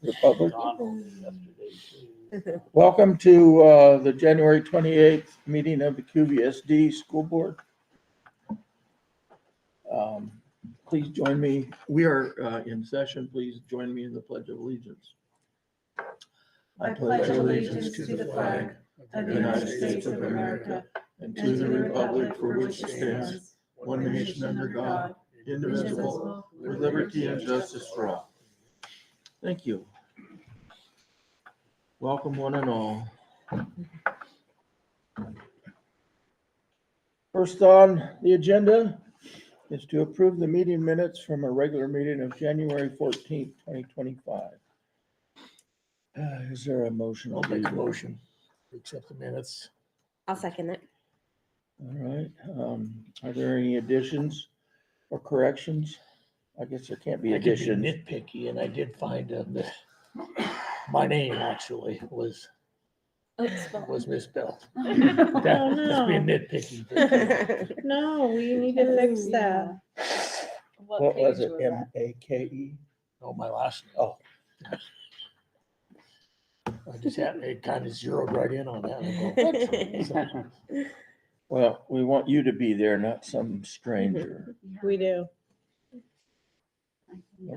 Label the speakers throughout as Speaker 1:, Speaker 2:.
Speaker 1: Republic. Welcome to the January 28th meeting of the QVSD School Board. Please join me. We are in session. Please join me in the Pledge of Allegiance.
Speaker 2: I pledge allegiance to the flag of the United States of America
Speaker 1: and to the republic for which it stands, one nation under God, indivisible, with liberty and justice for all. Thank you. Welcome one and all. First on the agenda is to approve the meeting minutes from a regular meeting of January 14th, 2025. Is there a motion?
Speaker 3: I'll make a motion to accept the minutes.
Speaker 2: I'll second it.
Speaker 1: All right. Are there any additions or corrections? I guess there can't be
Speaker 3: I could be
Speaker 1: additions.
Speaker 3: nitpicky, and I did find my name actually was misspelled. That's being nitpicky. But,
Speaker 4: No, we need to fix that.
Speaker 1: What was it? M-A-K-E?
Speaker 3: no, my last name.
Speaker 1: Oh.
Speaker 3: I just had it kind of zeroed right in on that. I go, "What?"
Speaker 1: Well, we want you to be there, not some stranger.
Speaker 4: We do.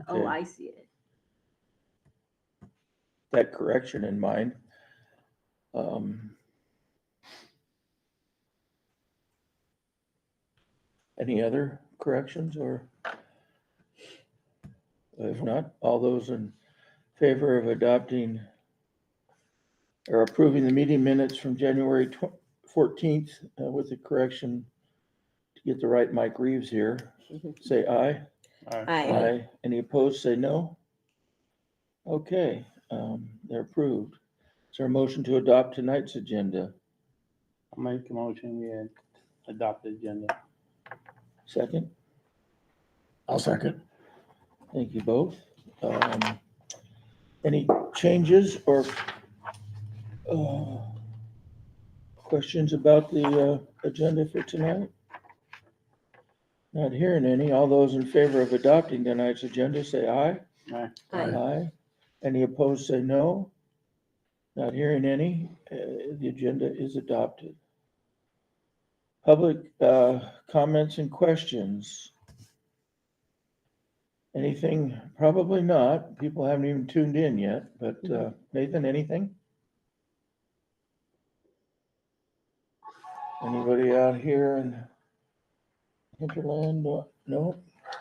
Speaker 2: Oh,
Speaker 1: Okay.
Speaker 2: I see it.
Speaker 1: That correction in mind. Any other corrections or? If not, all those in favor of adopting or approving the meeting minutes from January 14th with the correction to get the right Mike Reeves here, say aye.
Speaker 2: Aye.
Speaker 1: Any opposed, say no. Okay, they're approved. Is there a motion to adopt tonight's agenda?
Speaker 5: I'll make a motion, we adopt the agenda.
Speaker 1: Second?
Speaker 3: I'll second.
Speaker 1: Thank you both. Any changes or questions about the agenda for tonight? Not hearing any. All those in favor of adopting tonight's agenda, say aye.
Speaker 5: Aye.
Speaker 2: Aye.
Speaker 1: Any opposed, say no. Not hearing any. The agenda is adopted. Public comments and questions. Anything? Probably not. People haven't even tuned in yet, but Nathan, anything? Anybody out here in Hinterland? No?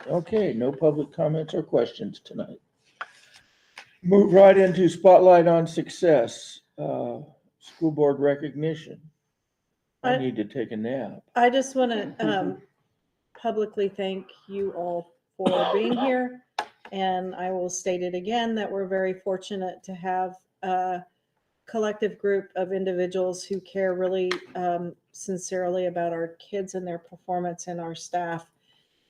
Speaker 1: Okay, no public comments or questions tonight. Move right into Spotlight on Success, school board recognition. I need to take a nap.
Speaker 4: I just want to publicly thank you all for being here. And I will state it again that we're very fortunate to have a collective group of individuals who care really sincerely about our kids and their performance and our staff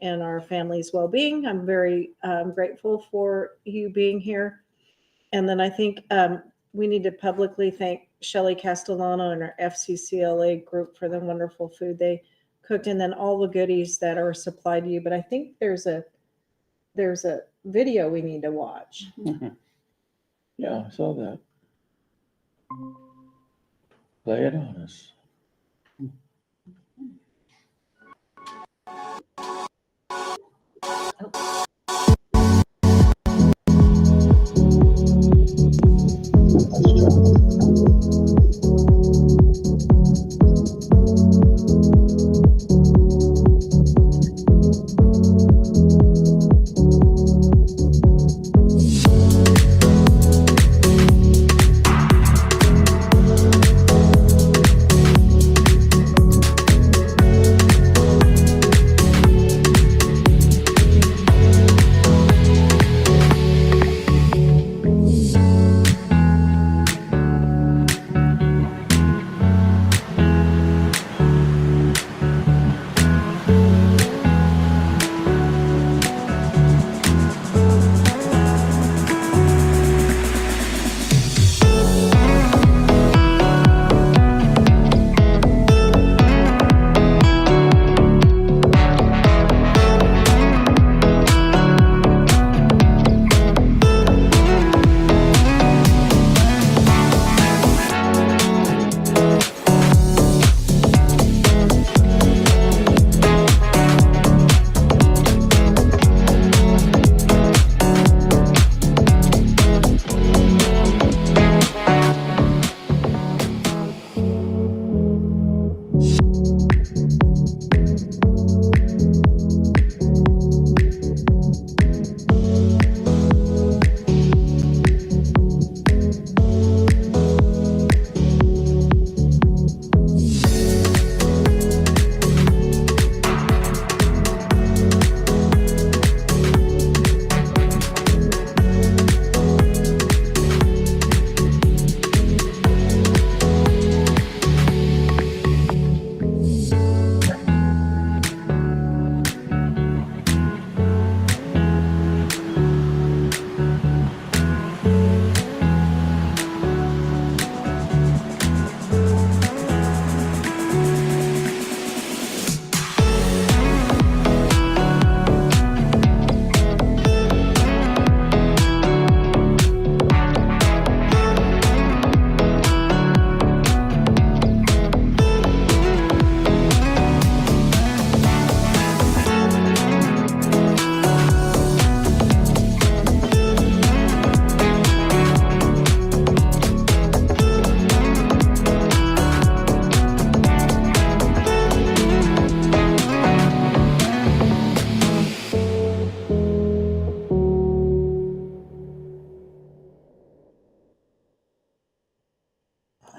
Speaker 4: and our families' well-being. I'm very grateful for you being here. And then I think we need to publicly thank Shelley Castellano and our FCCLA group for the wonderful food they cooked, and then all the goodies that are supplied to you. But I think there's a video we need to watch.
Speaker 1: Yeah, I saw that. Play it on us.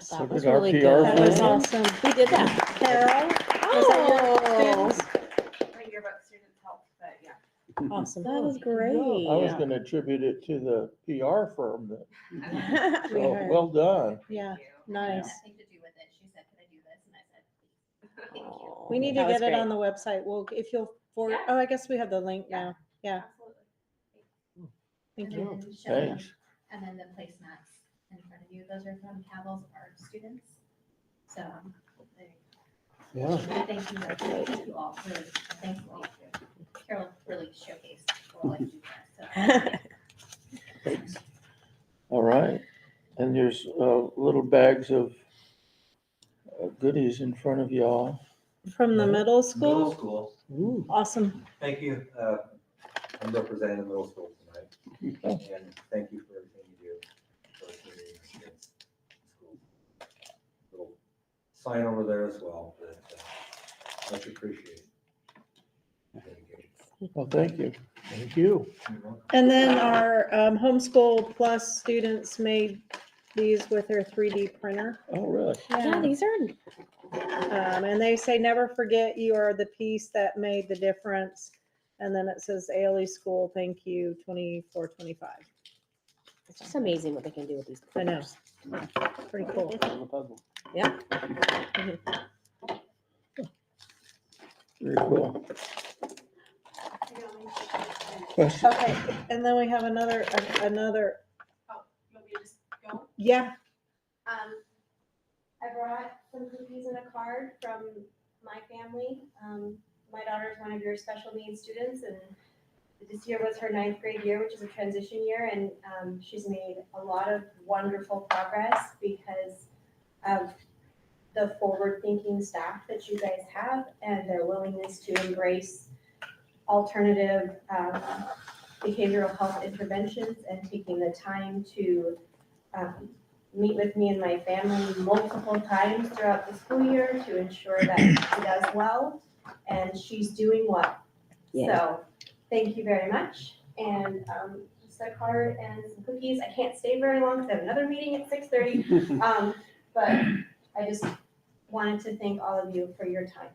Speaker 1: So
Speaker 2: That was
Speaker 1: did our
Speaker 2: really
Speaker 1: PR
Speaker 2: good.
Speaker 4: That was
Speaker 1: firm.
Speaker 4: awesome.
Speaker 2: Who did that?
Speaker 4: Carol, was that your students?
Speaker 6: My yearbook students helped, but yeah.
Speaker 4: Awesome.
Speaker 2: That was
Speaker 1: I was
Speaker 2: great.
Speaker 1: gonna attribute it to the PR firm that,
Speaker 4: We
Speaker 1: so,
Speaker 4: hired.
Speaker 1: well done.
Speaker 4: Yeah,
Speaker 6: Thank you.
Speaker 4: nice.
Speaker 6: Nothing to do with it. She said, can I do this? And I said, please. Thank you.
Speaker 4: We need to
Speaker 2: That was
Speaker 4: get it
Speaker 2: great.
Speaker 4: on the website. Well, if you'll forward,
Speaker 6: Yeah.
Speaker 4: oh, I guess we have the link now. Yeah,
Speaker 6: Absolutely.
Speaker 4: thank
Speaker 6: And
Speaker 4: you.
Speaker 6: then Shelley,
Speaker 1: Thanks.
Speaker 6: and then the placemats in front of you, those are from Cavil's art students. So, they,
Speaker 3: Yeah.
Speaker 6: thank you to all, really, thank you. Carol really showcased what I do there, so.
Speaker 1: Thanks. All right, and there's little bags of goodies in front of y'all.
Speaker 4: From the middle
Speaker 7: Middle
Speaker 4: school?
Speaker 7: school,
Speaker 3: Ooh.
Speaker 4: Awesome.
Speaker 7: thank you. I'm representing the middle school tonight, and thank you for everything you do for our community and students in school. Little sign over there as well, but much appreciated. Dedication.
Speaker 1: Well, thank you.
Speaker 3: Thank you.
Speaker 7: You're welcome.
Speaker 4: And then our Homeschool Plus students made these with their 3D printer.
Speaker 1: Oh, really?
Speaker 2: Yeah, these are
Speaker 4: And they say, never forget you are the piece that made the difference. And then it says Ailey School, thank you, 2425.
Speaker 2: it's just amazing what they can do with these.
Speaker 4: I know.
Speaker 2: printers.
Speaker 4: Pretty cool.
Speaker 5: The puzzle.
Speaker 1: Very cool. Question?
Speaker 4: Okay, and then we have another,
Speaker 6: Oh, you want me to just go?
Speaker 4: yeah,
Speaker 6: I brought some cookies and a card from my family. My daughter's one of your special needs students, and this year was her 9th grade year, which is a transition year, and she's made a lot of wonderful progress because of the forward-thinking staff that you guys have and their willingness to embrace alternative behavioral health interventions and taking the time to meet with me and my family multiple times throughout the school year to ensure that she does well, and she's doing well.
Speaker 2: Yay.
Speaker 6: So, thank you very much, and just a card and some cookies. I can't stay very long because I have another meeting at 6:30, but I just wanted to thank all of you for your time.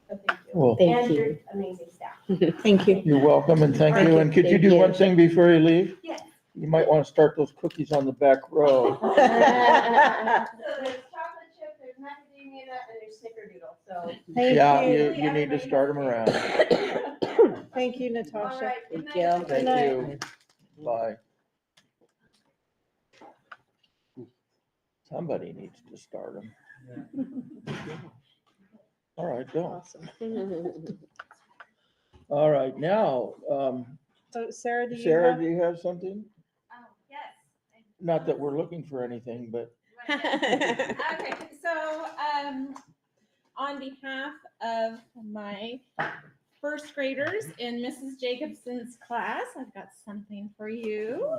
Speaker 6: So thank you.
Speaker 1: Well,
Speaker 2: Thank
Speaker 6: And
Speaker 2: you.
Speaker 6: your amazing staff.
Speaker 4: thank you.
Speaker 1: you're welcome and thank
Speaker 2: Thank
Speaker 1: you.
Speaker 2: you.
Speaker 1: And could you
Speaker 2: Thank
Speaker 1: do
Speaker 2: you.
Speaker 1: one thing before you leave?
Speaker 6: Yes.
Speaker 1: You might want to start those cookies on the back row.
Speaker 6: So there's chocolate chip, there's macadamia nut, and there's snickerdoodle, so.
Speaker 4: Thank
Speaker 1: Yeah,
Speaker 4: you.
Speaker 1: you need to start them around.
Speaker 4: Thank you,
Speaker 6: All
Speaker 4: Natasha.
Speaker 6: right. good
Speaker 2: Thank
Speaker 6: night,
Speaker 2: you.
Speaker 6: everybody.
Speaker 1: Thank you. Bye. Somebody needs to start them. All right, go.
Speaker 4: Awesome.
Speaker 1: All right, now,
Speaker 4: So Sarah, do you
Speaker 1: Sarah,
Speaker 4: have?
Speaker 1: do you have something?
Speaker 6: Oh, yes.
Speaker 1: Not that we're looking for anything, but
Speaker 8: Okay, so on behalf of my first graders in Mrs. Jacobson's class, I've got something for you.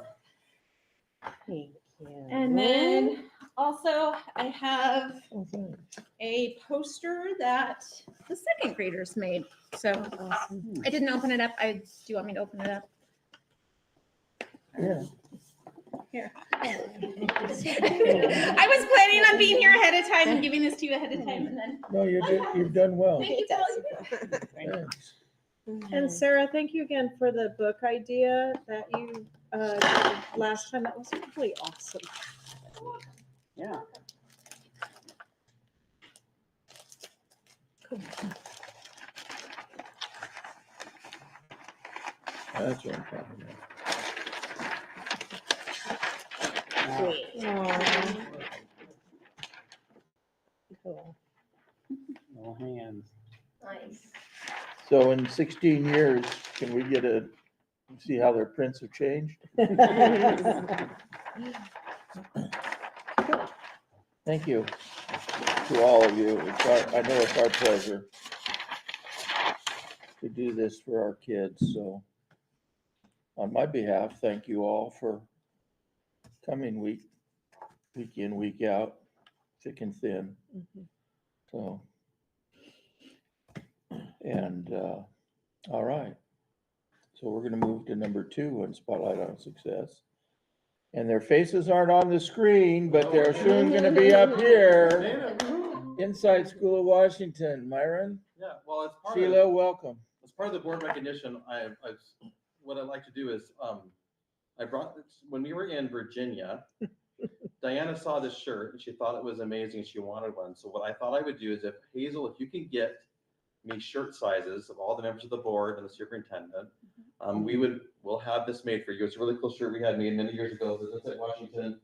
Speaker 2: Thank you.
Speaker 8: And then also I have
Speaker 1: oh, thanks.
Speaker 8: a poster that the second graders made. So
Speaker 2: Awesome.
Speaker 8: I didn't open it up. Do you want me to open it up?
Speaker 1: Yeah.
Speaker 8: Here. I was planning on being here ahead of time and giving this to you ahead of time, and then
Speaker 1: No, you've done well.
Speaker 8: thank you for all you do.
Speaker 1: Thanks.
Speaker 4: And Sarah, thank you again for the book idea that you did last time. That was really awesome.
Speaker 5: Yeah.
Speaker 1: That's what I'm talking about.
Speaker 2: Sweet.
Speaker 4: Aw. Cool.
Speaker 5: No hands.
Speaker 6: Nice.
Speaker 1: So in 16 years, can we see how their prints have changed? Thank you to all of you. I know it's our pleasure to do this for our kids. So on my behalf, thank you all for coming week in, week out, thick and thin. So, and all right. So we're going to move to number 2 on Spotlight on Success. And their faces aren't on the screen, but they're soon gonna be up here. Inside School of Washington, Myron,
Speaker 9: Yeah, well, it's part
Speaker 1: Sheila, welcome.
Speaker 9: as part of the board recognition, what I'd like to do is, I brought this, when we were in Virginia, Diana saw this shirt and she thought it was amazing. She wanted one. So what I thought I would do is if Hazel, if you can get me shirt sizes of all the members of the board and the superintendent, we'll have this made for you. It's a really cool shirt we had made many years ago. This is at Washington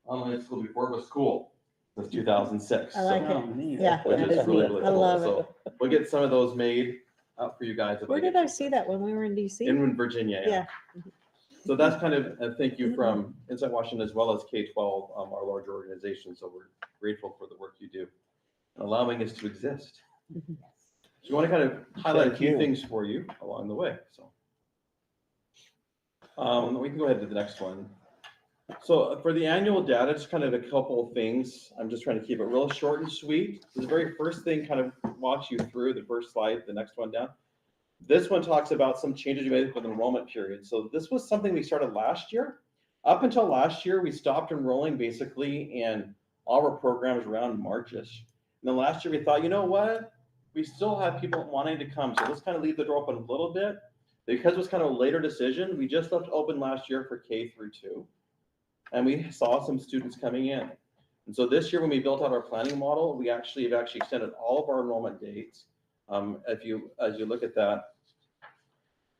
Speaker 9: Online School before it was cool. It was 2006.
Speaker 4: I like
Speaker 9: so-
Speaker 4: it.
Speaker 5: Oh, neat.
Speaker 4: Yeah,
Speaker 9: Which
Speaker 4: that
Speaker 9: is
Speaker 4: is
Speaker 9: really,
Speaker 4: neat.
Speaker 9: really
Speaker 4: I
Speaker 9: cool.
Speaker 4: love it.
Speaker 9: So we'll get some of those made up for you guys. if
Speaker 4: Where
Speaker 9: get
Speaker 4: did I
Speaker 9: you
Speaker 4: see
Speaker 9: some.
Speaker 4: that when we were in DC?
Speaker 9: In Virginia, yeah.
Speaker 4: Yeah.
Speaker 9: So that's kind of a thank you from Inside Washington as well as K-12, our larger organization. So we're grateful for the work you do and allowing us to exist.
Speaker 4: Mhm.
Speaker 9: So we want to kind of highlight a
Speaker 1: Thank
Speaker 9: few
Speaker 1: you.
Speaker 9: things for you along the way. So we can go ahead to the next one. So for the annual data, just kind of a couple of things. I'm just trying to keep it real short and sweet. The very first thing kind of walks you through the first slide, the next one down. This one talks about some changes we made with enrollment period. So this was something we started last year. Up until last year, we stopped enrolling basically in all our programs around Marchish. And then last year we thought, you know what? We still have people wanting to come. So let's kind of leave the door open a little bit. Because it was kind of a later decision, we just left open last year for K through 2. And we saw some students coming in. And so this year when we built out our planning model, we have actually extended all of our enrollment dates. As you look at that,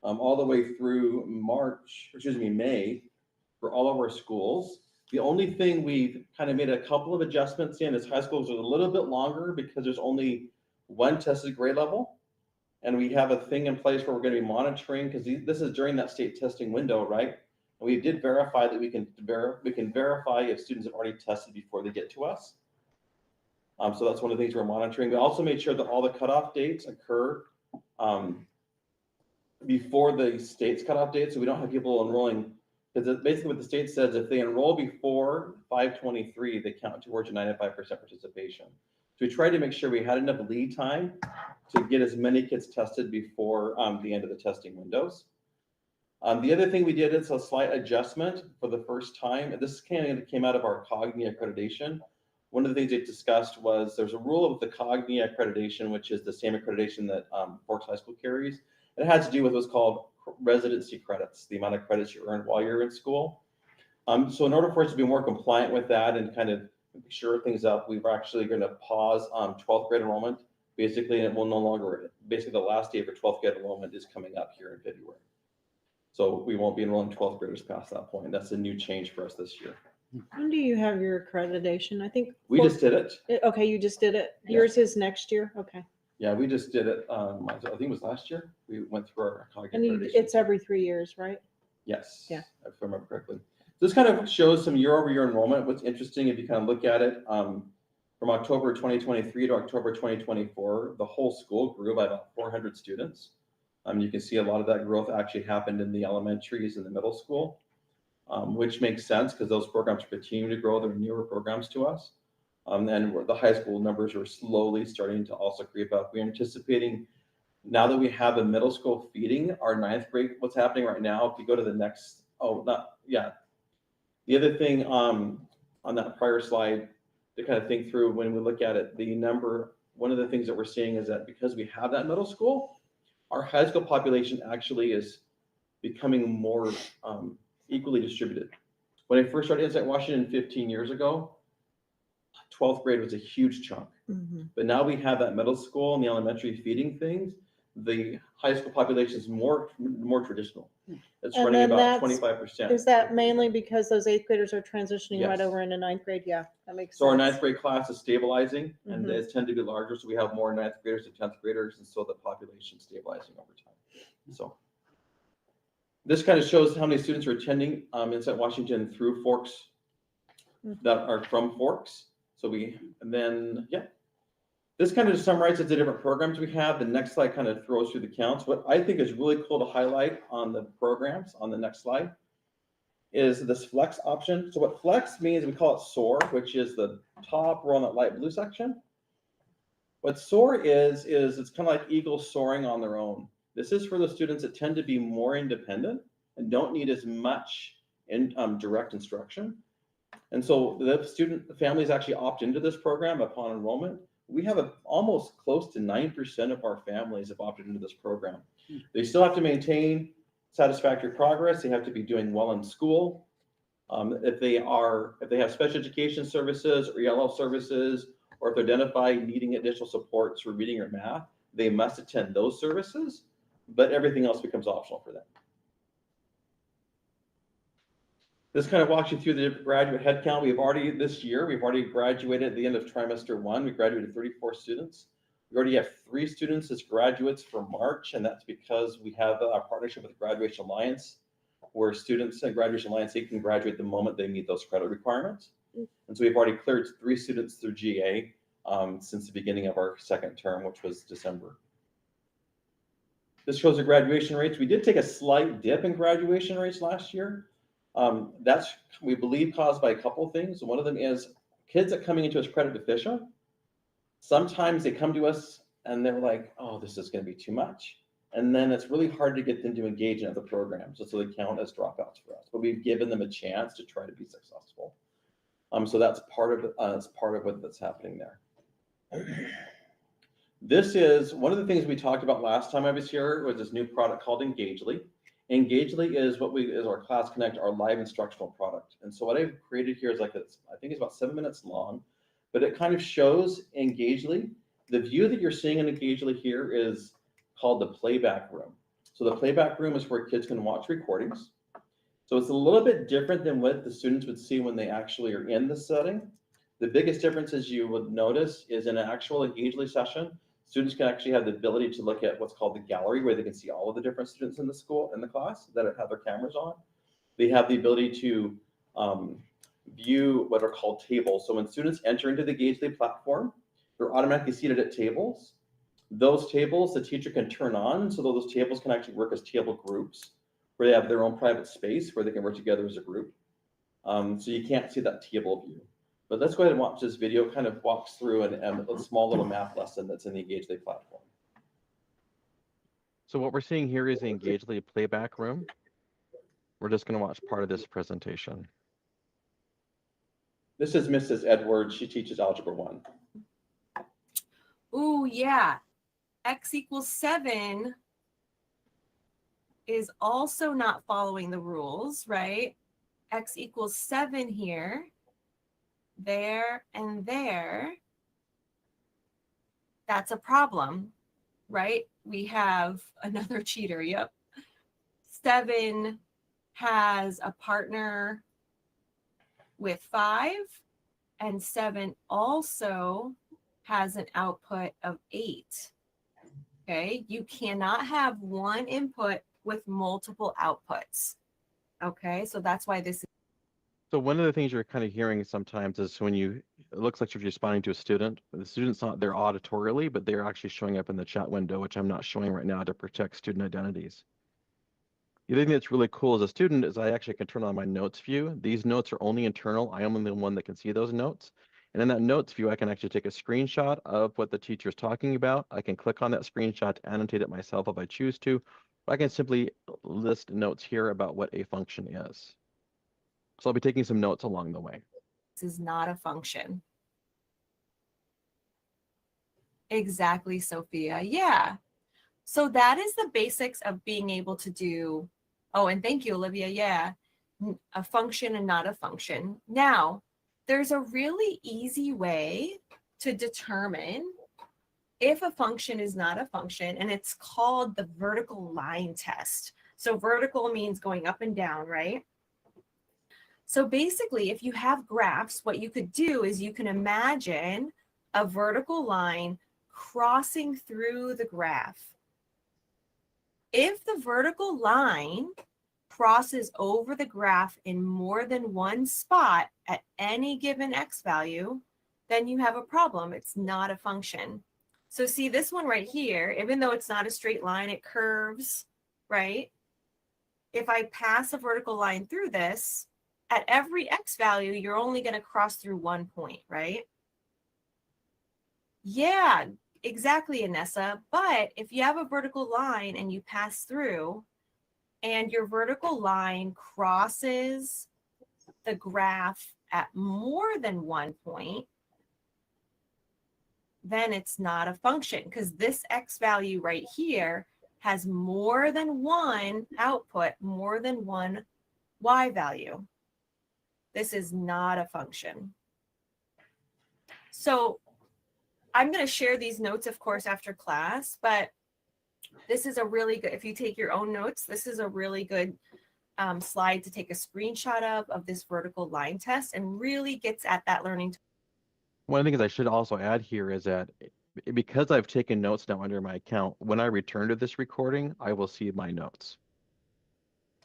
Speaker 9: all the way through May for all of our schools. The only thing we've kind of made a couple of adjustments in is high schools are a little bit longer because there's only one tested grade level. And we have a thing in place where we're going to be monitoring because this is during that state testing window, right? And we did verify that we can verify if students have already tested before they get to us. So that's one of the things we're monitoring. We also made sure that all the cutoff dates occur before the state's cutoff date, so we don't have people enrolling. Because basically what the state says, if they enroll before 5/23, they count towards your 95% participation. So we tried to make sure we had enough lead time to get as many kids tested before the end of the testing windows. The other thing we did is a slight adjustment for the first time. And this came out of our CogNIA accreditation. One of the things they discussed was there's a rule of the CogNIA accreditation, which is the same accreditation that Forks High School carries. It has to do with what's called residency credits, the amount of credits you earn while you're in school. So in order for us to be more compliant with that and kind of shore things up, we're actually going to pause 12th grade enrollment, basically, and it will no longer, basically the last day for 12th grade enrollment is coming up here in February. So we won't be enrolling 12th graders past that point. That's a new change for us this year.
Speaker 4: When do you have your accreditation? I think.
Speaker 9: We just did it.
Speaker 4: Okay, you just did it.
Speaker 9: Yeah.
Speaker 4: Yours is next year. Okay.
Speaker 9: Yeah, we just did it. I think it was last year. We went through our CogNIA
Speaker 4: And
Speaker 9: accreditation.
Speaker 4: it's every 3 years, right?
Speaker 9: Yes.
Speaker 4: Yeah.
Speaker 9: If I remember correctly. This kind of shows some year-over-year enrollment. What's interesting, if you kind of look at it, from October 2023 to October 2024, the whole school grew by about 400 students. You can see a lot of that growth actually happened in the elementaries and the middle school, which makes sense because those programs are continuing to grow. They're newer programs to us. And the high school numbers are slowly starting to also creep up. We're anticipating, now that we have a middle school feeding our 9th grade, what's happening right now, if you go to the next, the other thing on that prior slide to kind of think through when we look at it, one of the things that we're seeing is that because we have that middle school, our high school population actually is becoming more equally distributed. When I first started Inside Washington 15 years ago, 12th grade was a huge chunk.
Speaker 4: Mm-hmm.
Speaker 9: But now we have that middle school and the elementary feeding things. The high school population is more traditional. It's
Speaker 4: And
Speaker 9: running
Speaker 4: then
Speaker 9: about
Speaker 4: that's-
Speaker 9: 25%.
Speaker 4: Is that mainly because those 8th graders are transitioning right
Speaker 9: Yes.
Speaker 4: over into 9th grade? Yeah, that makes
Speaker 9: So our
Speaker 4: sense.
Speaker 9: 9th grade class is stabilizing and
Speaker 4: Mhm.
Speaker 9: they tend to be larger. So we have more 9th graders and 10th graders. And so the population is stabilizing over time. So this kind of shows how many students are attending Inside Washington through Forks that are from Forks. So this kind of summarizes the different programs we have. The next slide kind of throws through the counts. What I think is really cool to highlight on the programs on the next slide is this flex option. So what flex means, we call it SOAR, which is the top row on that light blue section. What SOAR is it's kind of like eagles soaring on their own. This is for the students that tend to be more independent and don't need as much in direct instruction. And so the families actually opt into this program upon enrollment. We have almost close to 9% of our families have opted into this program. They still have to maintain satisfactory progress. They have to be doing well in school. If they have special education services or ELL services, or if they identify needing additional support for reading or math, they must attend those services, but everything else becomes optional for them. This kind of walks you through the graduate headcount. This year, we've already graduated at the end of trimester 1. We graduated 34 students. We already have 3 students as graduates for March, and that's because we have a partnership with the Graduation Alliance, where students in Graduation Alliance, they can graduate the moment they meet those credit requirements. And so we've already cleared 3 students through GA since the beginning of our second term, which was December. This shows the graduation rates. We did take a slight dip in graduation rates last year. That's, we believe, caused by a couple of things. One of them is kids that coming into us credit deficient. Sometimes they come to us and they're like, oh, this is going to be too much. And then it's really hard to get them to engage in other programs. So they count as dropouts for us, but we've given them a chance to try to be successful. So that's part of what's happening there. This is one of the things we talked about last time I was here, was this new product called Engagely. Engagely is our Class Connect, our live instructional product. And so what I've created here is I think it's about 7 minutes long, but it kind of shows Engagely. The view that you're seeing in Engagely here is called the playback room. So the playback room is where kids can watch recordings. So it's a little bit different than what the students would see when they actually are in the setting. The biggest difference, as you would notice, is in an actual Engagely session, students can actually have the ability to look at what's called the gallery, where they can see all of the different students in the class that have their cameras on. They have the ability to view what are called tables. So when students enter into the Engagely platform, they're automatically seated at tables. Those tables, the teacher can turn on, so those tables can actually work as table groups, where they have their own private space where they can work together as a group. So you can't see that table view. But let's go ahead and watch this video. Kind of walks through a small little math lesson that's in the Engagely platform.
Speaker 10: So what we're seeing here is the Engagely playback room. We're just going to watch part of this presentation.
Speaker 9: This is Mrs. Edwards. She teaches Algebra 1.
Speaker 2: Ooh, yeah. X equals 7 is also not following the rules, right? X equals 7 here, there, and there. That's a problem, right? We have another cheater, yep. 7 has a partner with 5, and 7 also has an output of 8. Okay, you cannot have one input with multiple outputs. Okay, so that's why this is.
Speaker 10: So one of the things you're kind of hearing sometimes is when it looks like you're responding to a student, the student's not there auditorily, but they're actually showing up in the chat window, which I'm not showing right now to protect student identities. The other thing that's really cool as a student is I actually can turn on my notes view. These notes are only internal. I am the one that can see those notes. And in that notes view, I can actually take a screenshot of what the teacher is talking about. I can click on that screenshot to annotate it myself if I choose to. Or I can simply list notes here about what a function is. So I'll be taking some notes along the way.
Speaker 2: This is not a function. Exactly, Sophia. Yeah. So that is the basics of being able to do, oh, and thank you, Olivia. Yeah. A function and not a function. Now, there's a really easy way to determine if a function is not a function, and it's called the vertical line test. So vertical means going up and down, right? So basically, if you have graphs, what you could do is you can imagine a vertical line crossing through the graph. If the vertical line crosses over the graph in more than one spot at any given x value, then you have a problem. It's not a function. So see this one right here, even though it's not a straight line, it curves, right? If I pass a vertical line through this, at every x value, you're only going to cross through one point, right? Yeah, exactly, Anessa. But if you have a vertical line and you pass through, and your vertical line crosses the graph at more than one point, then it's not a function, because this X value right here has more than one output, more than one Y value. This is not a function. So I'm going to share these notes, of course, after class, but this is a really good, if you take your own notes, this is a really good slide to take a screenshot of this vertical line test, and really gets at that learning.
Speaker 10: One of the things I should also add here is that because I've taken notes now under my account, when I return to this recording, I will see my notes.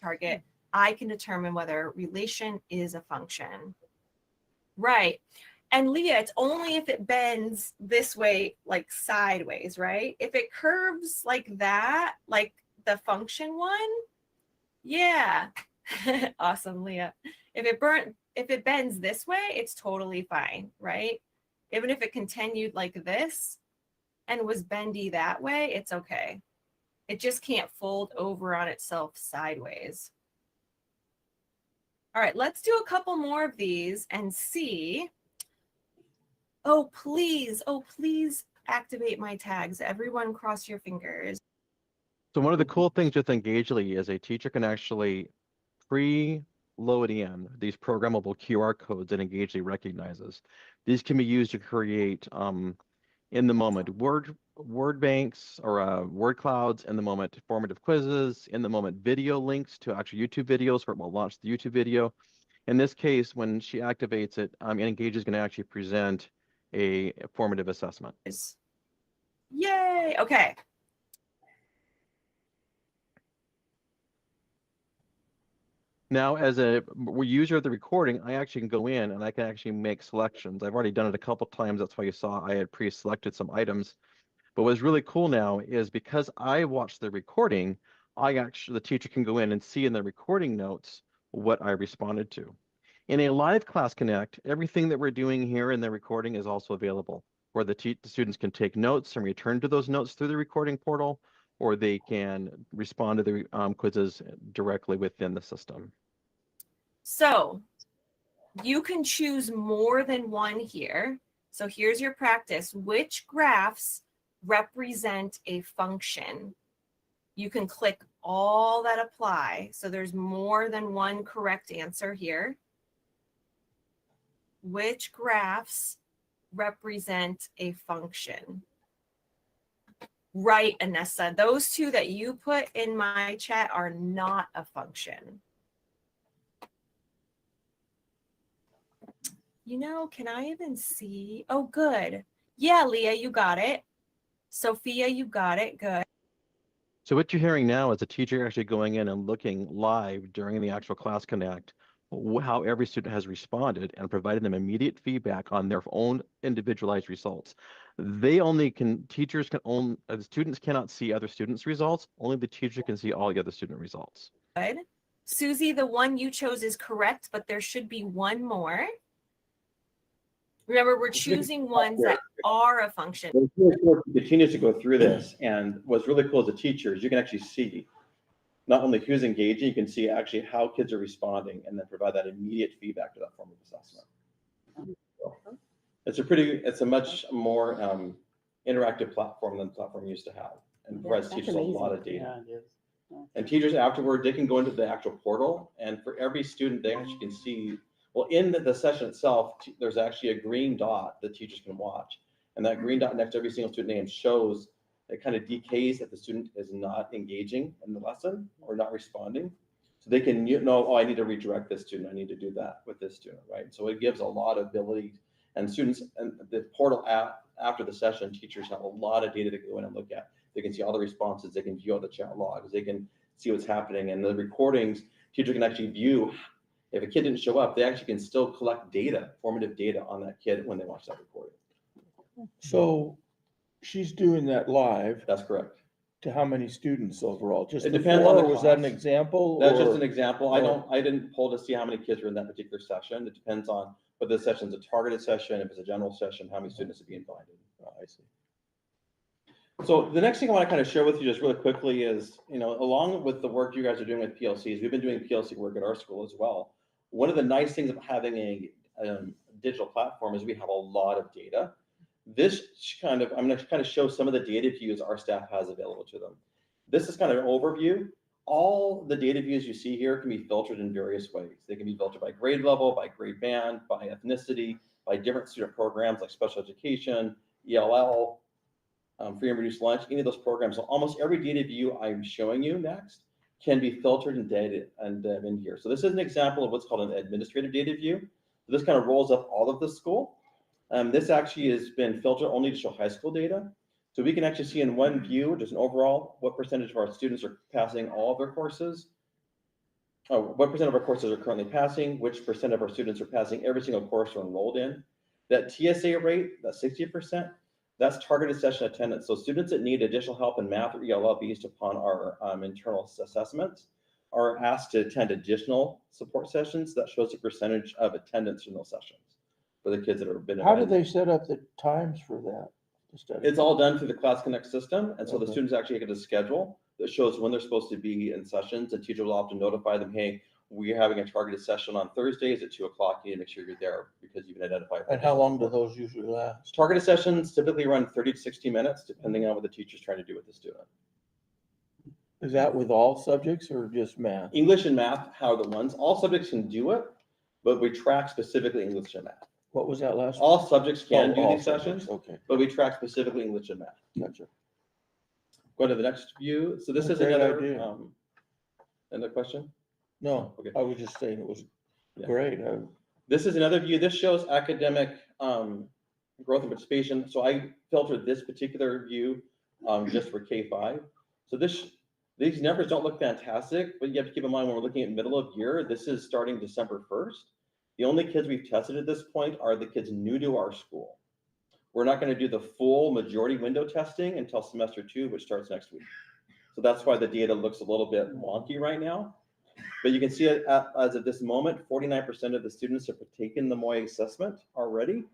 Speaker 2: Target, I can determine whether relation is a function. Right. And Leah, it's only if it bends this way, like sideways, right? If it curves like that, like the function one, yeah. Awesome, Leah. If it bends this way, it's totally fine, right? Even if it continued like this and was bendy that way, it's okay. It just can't fold over on itself sideways. All right, let's do a couple more of these and see. Oh, please activate my tags. Everyone cross your fingers.
Speaker 10: So one of the cool things with Engagely is a teacher can actually pre-load in these programmable QR codes that Engagely recognizes. These can be used to create in the moment word banks or word clouds, in the moment formative quizzes, in the moment video links to actual YouTube videos where it will launch the YouTube video. In this case, when she activates it, Engage is going to actually present a formative assessment.
Speaker 2: Yay! Okay.
Speaker 10: Now, as a user of the recording, I actually can go in and I can actually make selections. I've already done it a couple times. That's why you saw I had pre-selected some items. But what's really cool now is because I watched the recording, the teacher can go in and see in the recording notes what I responded to. In a live class connect, everything that we're doing here in the recording is also available, where the students can take notes and return to those notes through the recording portal, or they can respond to the quizzes directly within the system.
Speaker 2: So you can choose more than one here. So here's your practice. Which graphs represent a function? You can click all that apply. So there's more than one correct answer here. Which graphs represent a function? Right, Anessa. Those two that you put in my chat are not a function. You know, can I even see? Oh, good. Yeah, Leah, you got it. Sophia, you got it. Good.
Speaker 10: So what you're hearing now is a teacher actually going in and looking live during the actual class connect, how every student has responded and providing them immediate feedback on their own individualized results. Students cannot see other students' results. Only the teacher can see all the other student results.
Speaker 2: Good. Susie, the one you chose is correct, but there should be one more. Remember, we're choosing ones that are a function.
Speaker 9: It's really cool to continue to go through this, and what's really cool as a teacher is you can actually see not only who's engaging, you can see actually how kids are responding, and then provide that immediate feedback to that form of assessment. So it's a much more interactive platform than the platform used to have, and provides teachers a lot of data.
Speaker 5: Yeah, it is.
Speaker 9: And teachers afterward, they can go into the actual portal, and for every student, they actually can see, well, in the session itself, there's actually a green dot that teachers can watch. And that green dot next to every single student name shows, it kind of decays that the student is not engaging in the lesson or not responding. So they can know, oh, I need to redirect this student. I need to do that with this student, right? So it gives a lot of ability, and students, and the portal app after the session, teachers have a lot of data to go in and look at. They can see all the responses, they can view all the chat logs, they can see what's happening. And the recordings, teacher can actually view, if a kid didn't show up, they actually can still collect data, formative data on that kid when they watch that recording.
Speaker 1: So she's doing that live
Speaker 9: That's correct.
Speaker 1: to how many students overall? Just
Speaker 9: It
Speaker 1: the
Speaker 9: depends
Speaker 1: four,
Speaker 9: on the
Speaker 1: or was that an
Speaker 9: class.
Speaker 1: example?
Speaker 9: That's just
Speaker 1: or-
Speaker 9: an example. I didn't pull to see how many kids were in that particular session. It depends on whether the session's a targeted session, if it's a general session, how many students are being invited.
Speaker 1: Oh, I see.
Speaker 9: So the next thing I want to kind of share with you just really quickly is, along with the work you guys are doing with PLCs, we've been doing PLC work at our school as well. One of the nice things of having a digital platform is we have a lot of data. I'm going to kind of show some of the data views our staff has available to them. This is kind of an overview. All the data views you see here can be filtered in various ways. They can be filtered by grade level, by grade band, by ethnicity, by different student programs like special education, ELL, free and reduced lunch, any of those programs. So almost every data view I'm showing you next can be filtered and data and in here. So this is an example of what's called an administrative data view. So this kind of rolls up all of the school. This actually has been filtered only to show high school data. So we can actually see in one view, just an overall, what percentage of our students are passing all of their courses. What percent of our courses are currently passing, which percent of our students are passing every single course they're enrolled in. That TSA rate, that 60%, that's targeted session attendance. So students that need additional help in math or ELL based upon our internal assessments are asked to attend additional support sessions. That shows the percentage of attendance in those sessions for the kids that have been.
Speaker 1: How do they set up the times for that?
Speaker 9: It's all done through the Class Connect system. And so the
Speaker 1: Okay.
Speaker 9: students actually get a schedule that shows when they're supposed to be in sessions, and teachers will often notify them, hey, we're having a targeted session on Thursdays at 2:00. You need to make sure you're there because you've been identified.
Speaker 1: And how long do those usually last?
Speaker 9: Targeted sessions typically run 30 to 60 minutes, depending on what the teacher's trying to do with the student.
Speaker 1: Is that with all subjects or just math?
Speaker 9: English and math, how the ones, all subjects can do it, but we track specifically English and math.
Speaker 1: What was that last?
Speaker 9: All subjects can do
Speaker 1: all
Speaker 9: these
Speaker 1: subjects,
Speaker 9: sessions,
Speaker 1: Okay,
Speaker 9: but we track specifically English and math.
Speaker 1: gotcha.
Speaker 9: Go to the next view. So this
Speaker 1: What a
Speaker 9: is
Speaker 1: great
Speaker 9: another,
Speaker 1: idea.
Speaker 9: another question?
Speaker 1: No,
Speaker 9: Okay.
Speaker 1: I was just saying it was
Speaker 9: Yeah.
Speaker 1: great.
Speaker 9: This is another view. This shows academic growth and participation. So I filtered this particular view just for K5. So these numbers don't look fantastic, but you have to keep in mind when we're looking at middle of year, this is starting December 1st. The only kids we've tested at this point are the kids new to our school. We're not going to do the full majority window testing until semester 2, which starts next week. So that's why the data looks a little bit wonky right now. But you can see it as of this moment, 49% of the students have taken the MOI assessment already.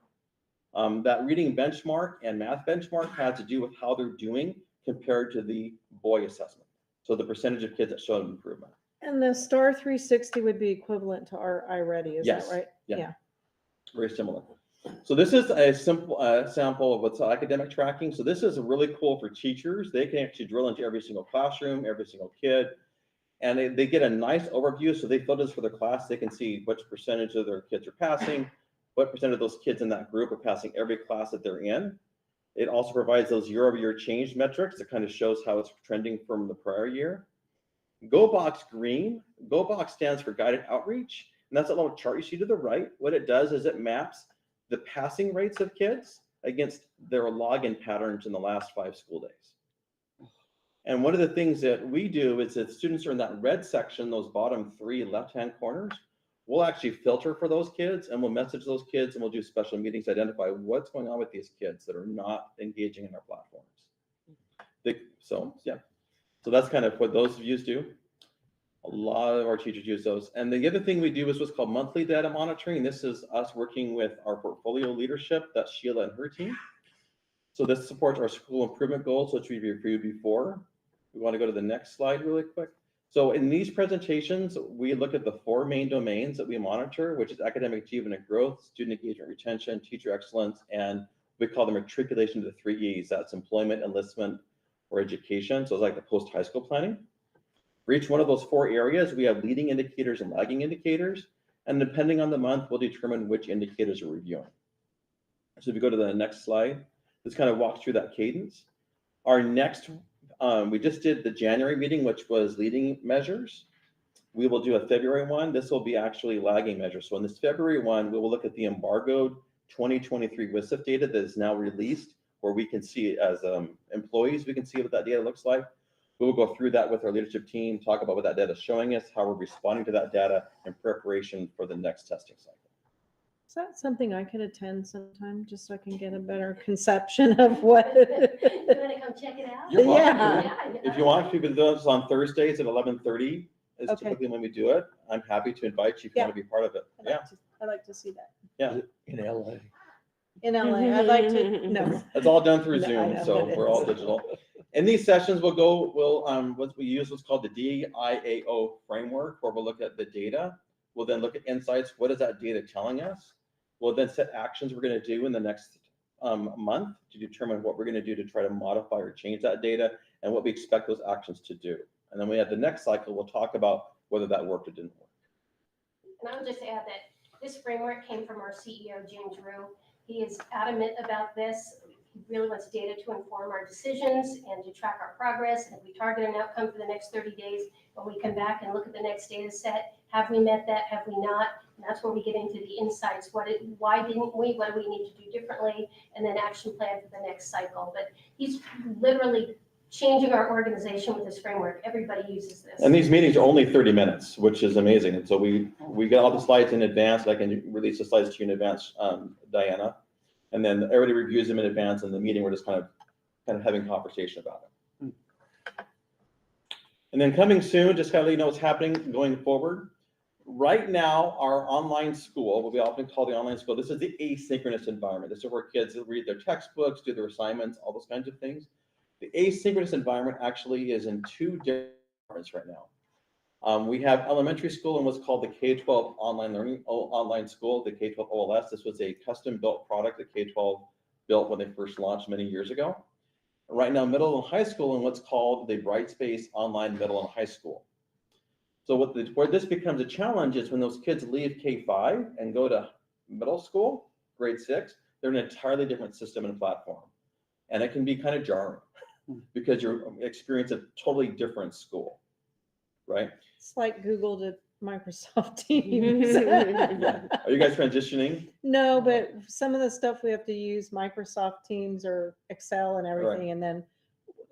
Speaker 9: That reading benchmark and math benchmark has to do with how they're doing compared to the BOI assessment. So the percentage of kids that showed improvement.
Speaker 4: And the STAR 360 would be equivalent to our iReady, is that
Speaker 9: Yes.
Speaker 4: right?
Speaker 9: Yeah. Very similar. So this is a simple sample of what's academic tracking. So this is really cool for teachers. They can actually drill into every single classroom, every single kid, and they get a nice overview. So they filter this for their class. They can see which percentage of their kids are passing, what percent of those kids in that group are passing every class that they're in. It also provides those year-over-year change metrics that kind of shows how it's trending from the prior year. GoBox green, GoBox stands for guided outreach. And that's a little chart you see to the right. What it does is it maps the passing rates of kids against their login patterns in the last 5 school days. And one of the things that we do is that students are in that red section, those bottom 3 left-hand corners, we'll actually filter for those kids and we'll message those kids and we'll do special meetings to identify what's going on with these kids that are not engaging in our platforms. So that's kind of what those views do. A lot of our teachers use those. And the other thing we do is what's called monthly data monitoring. This is us working with our portfolio leadership. That's Sheila and her team. So this supports our school improvement goals, which we reviewed before. We want to go to the next slide really quick. So in these presentations, we look at the 4 main domains that we monitor, which is academic achievement and growth, student engagement, retention, teacher excellence, and we call them matriculation to the 3 E's. That's employment, enlistment, or education. So it's like the post-high school planning. For each one of those 4 areas, we have leading indicators and lagging indicators. And depending on the month, we'll determine which indicators we're reviewing. So if you go to the next slide, this kind of walks through that cadence. Our next, we just did the January meeting, which was leading measures. We will do a February one. This will be actually lagging measures. So in this February one, we will look at the embargoed 2023 WSIF data that is now released, where we can see it as employees, we can see what that data looks like. We'll go through that with our leadership team, talk about what that data is showing us, how we're responding to that data in preparation for the next testing cycle.
Speaker 4: Is that something I could attend sometime, just so I can get a better conception of what?
Speaker 6: You want to come check it out?
Speaker 9: You're welcome
Speaker 4: Yeah.
Speaker 9: to. If you want, we can do this on Thursdays at 11:30 is
Speaker 4: Okay.
Speaker 9: typically when we do it. I'm happy to invite you if you
Speaker 4: Yeah.
Speaker 9: want to be part of it. Yeah,
Speaker 4: I'd like to see that.
Speaker 9: yeah.
Speaker 1: In LA.
Speaker 4: in LA. I'd like to, no.
Speaker 9: It's all done through
Speaker 4: No, I
Speaker 9: Zoom,
Speaker 4: know
Speaker 9: so
Speaker 4: it
Speaker 9: we're all
Speaker 4: is.
Speaker 9: digital. In these sessions, what we use what's called the DIAO framework, where we'll look at the data. We'll then look at insights. What is that data telling us? We'll then set actions we're going to do in the next month to determine what we're going to do to try to modify or change that data and what we expect those actions to do. And then we have the next cycle, we'll talk about whether that worked or didn't work.
Speaker 11: And I would just add that this framework came from our CEO, Jim Drew. He is adamant about this. He really wants data to inform our decisions and to track our progress. And if we target an outcome for the next 30 days, when we come back and look at the next data set, have we met that? Have we not? And that's where we get into the insights. Why didn't we? What do we need to do differently? And then action plan for the next cycle. But he's literally changing our organization with this framework. Everybody uses this.
Speaker 9: And these meetings are only 30 minutes, which is amazing. And so we get all the slides in advance. I can release the slides to you in advance, Diana. And then everybody reviews them in advance. And the meeting, we're just kind of having conversation about it. And then coming soon, just kind of let you know what's happening going forward. Right now, our online school, what we often call the online school, this is the asynchronous environment. This is where kids read their textbooks, do their assignments, all those kinds of things. The asynchronous environment actually is in two different environments right now. We have elementary school and what's called the K-12 online learning online school, the K-12 OLS. This was a custom-built product that K-12 built when they first launched many years ago. Right now, middle and high school and what's called the Brightspace online middle and high school. So where this becomes a challenge is when those kids leave K-5 and go to middle school, grade 6, they're in an entirely different system and platform. And it can be kind of jarring because you're experiencing a totally different school, right?
Speaker 4: It's like Google to Microsoft Teams.
Speaker 9: Yeah. Are you guys transitioning?
Speaker 4: No, but some of the stuff we have to use Microsoft Teams or Excel and everything. And then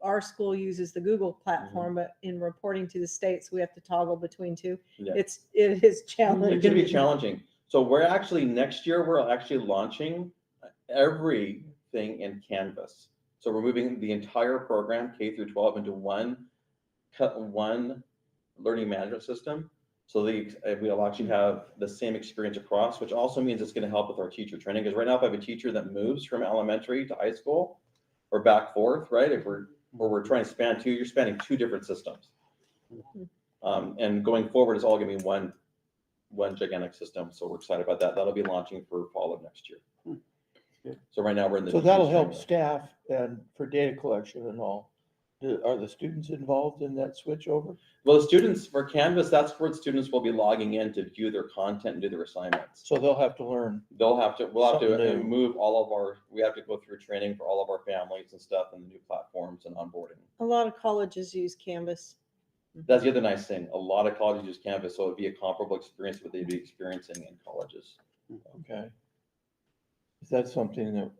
Speaker 4: our school uses the Google platform, but in reporting to the states, we have to toggle between two.
Speaker 9: Yeah.
Speaker 4: It is challenging.
Speaker 9: It can be challenging. So we're actually, next year, we're actually launching everything in Canvas. So we're moving the entire program, K through 12, into one learning management system. So we'll actually have the same experience across, which also means it's going to help with our teacher training. Because right now, if I have a teacher that moves from elementary to high school or back forth, right? If we're trying to span two, you're spanning two different systems. And going forward, it's all going to be one gigantic system. So we're excited about that. That'll be launching for fall of next year. So right now we're in the.
Speaker 1: So that'll help staff and for data collection and all. Are the students involved in that switch over?
Speaker 9: Well, the students for Canvas, that's where the students will be logging in to view their content and do their assignments.
Speaker 1: So they'll have to learn.
Speaker 9: We'll have to
Speaker 1: Something new.
Speaker 9: move we have to go through training for all of our families and stuff and the new platforms and onboarding.
Speaker 4: A lot of colleges use Canvas.
Speaker 9: That's the other nice thing. A lot of colleges use Canvas, so it'd be a comparable experience what they'd be experiencing in colleges.
Speaker 1: Okay. Is that something that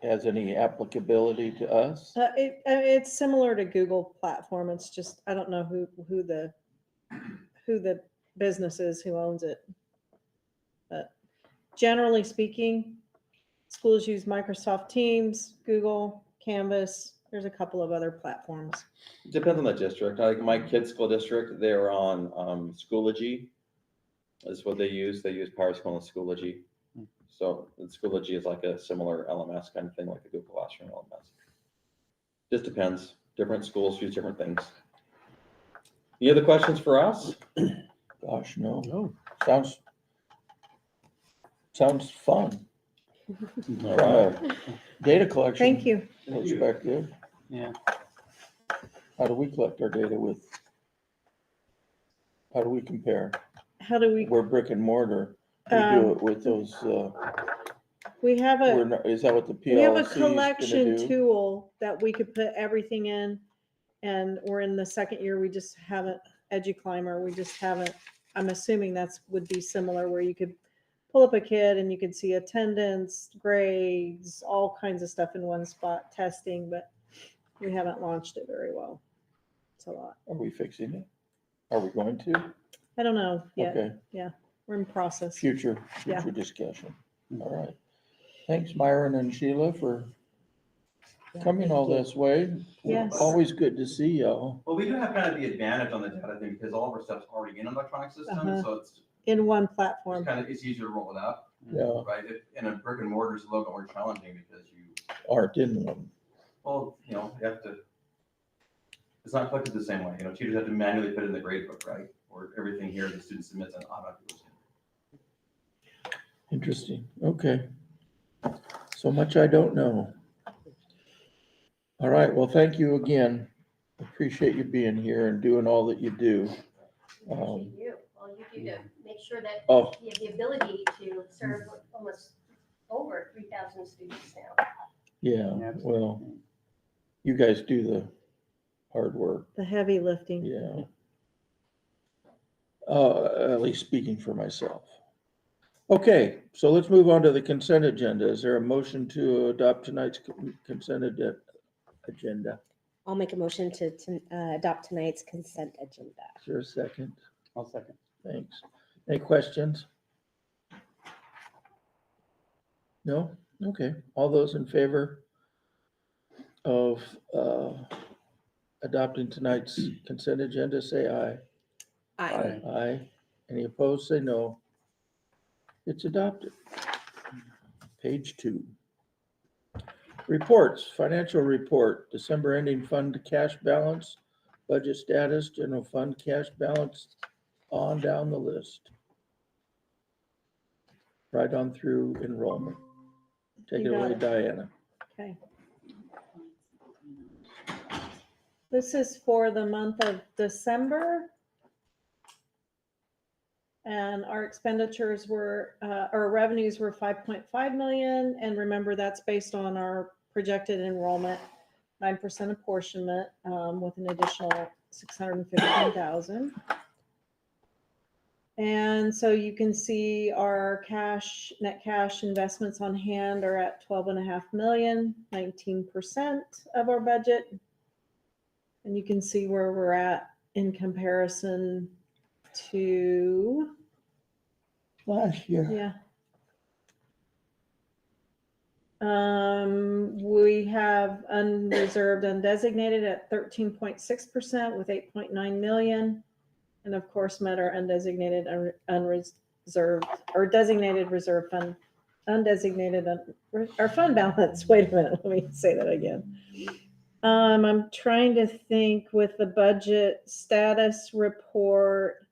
Speaker 1: has any applicability to us?
Speaker 4: It's similar to Google platform. It's just, I don't know who the business is who owns it. But generally speaking, schools use Microsoft Teams, Google, Canvas. There's a couple of other platforms.
Speaker 9: It depends on the district. Like my kids' school district, they're on Schoology. Is what they use. They use PowerSchool and Schoology. So Schoology is like a similar LMS kind of thing, like the Google Classroom LMS. Just depends. Different schools use different things. Any other questions for us?
Speaker 1: Gosh, no. Sounds fun.
Speaker 9: All
Speaker 1: From
Speaker 9: right.
Speaker 1: a data collection.
Speaker 4: Thank you.
Speaker 1: Perspective.
Speaker 5: Yeah.
Speaker 1: How do we collect our data how do we compare?
Speaker 4: How do we,
Speaker 1: We're brick and mortar. We do it with those,
Speaker 4: we have
Speaker 1: is that what the PLC
Speaker 4: we have a
Speaker 1: is gonna
Speaker 4: collection
Speaker 1: do?
Speaker 4: tool that we could put everything in. And we're in the second year, we just haven't, EduClimber, we just haven't, I'm assuming would be similar where you could pull up a kid and you could see attendance, grades, all kinds of stuff in one spot, testing, but we haven't launched it very well. It's a lot.
Speaker 1: Are we fixing it? Are we going to?
Speaker 4: I don't know yet.
Speaker 1: Okay,
Speaker 4: We're in process.
Speaker 1: future
Speaker 4: Yeah.
Speaker 1: discussion. All right. Thanks, Myron and Sheila, for coming all this way.
Speaker 4: Yes.
Speaker 1: Always good to see y'all.
Speaker 9: Well, we do have kind of the advantage on the data thing because all of our stuff's already in an electronic system,
Speaker 4: Uh-huh.
Speaker 9: so it's
Speaker 4: In one
Speaker 9: it's
Speaker 4: platform.
Speaker 9: kind of, it's easier to roll it up.
Speaker 1: Yeah,
Speaker 9: right? And a brick and mortar is a little bit more challenging because you,
Speaker 1: aren't in one.
Speaker 9: well, you have to, it's not collected the same way. Teachers have to manually put in the grade book, right? Or everything here the student submits and automatically goes in.
Speaker 1: Interesting. Okay. So much I don't know. All right. Well, thank you again. Appreciate you being here and doing all that you do.
Speaker 11: Appreciate you. All you do to make sure that
Speaker 1: Oh,
Speaker 11: you have the ability to serve almost over 3,000 students now.
Speaker 1: yeah. Well, you guys do the hard work.
Speaker 4: The heavy lifting.
Speaker 1: Yeah. At least speaking for myself. Okay, so let's move on to the consent agenda. Is there a motion to adopt tonight's consent agenda?
Speaker 12: I'll make a motion to adopt tonight's consent agenda.
Speaker 1: Is there a second?
Speaker 5: I'll second.
Speaker 1: Thanks. Any questions? No? Okay. All those in favor of adopting tonight's consent agenda, say aye.
Speaker 12: Aye.
Speaker 1: Aye. Any opposed, say no. It's adopted. Page 2. Reports, financial report, December ending fund cash balance, budget status, general fund cash balance, on down the list. Right on through enrollment. Take it
Speaker 4: You got
Speaker 1: away,
Speaker 4: it.
Speaker 1: Diana.
Speaker 4: Okay. This is for the month of December. And our expenditures were, our revenues were 5.5 million. And remember, that's based on our projected enrollment, 9% apportionment, with an additional 615,000. And so you can see our net cash investments on hand are at 12.5 million, 19% of our budget. And you can see where we're at in comparison to
Speaker 1: Last year.
Speaker 4: yeah. We have unreserved, undesignated at 13.6% with 8.9 million. And of course, met our undesignated, unreserved, or designated reserve fund, undesignated, our fund balance. Wait a minute, let me say that again. I'm trying to think with the budget status report.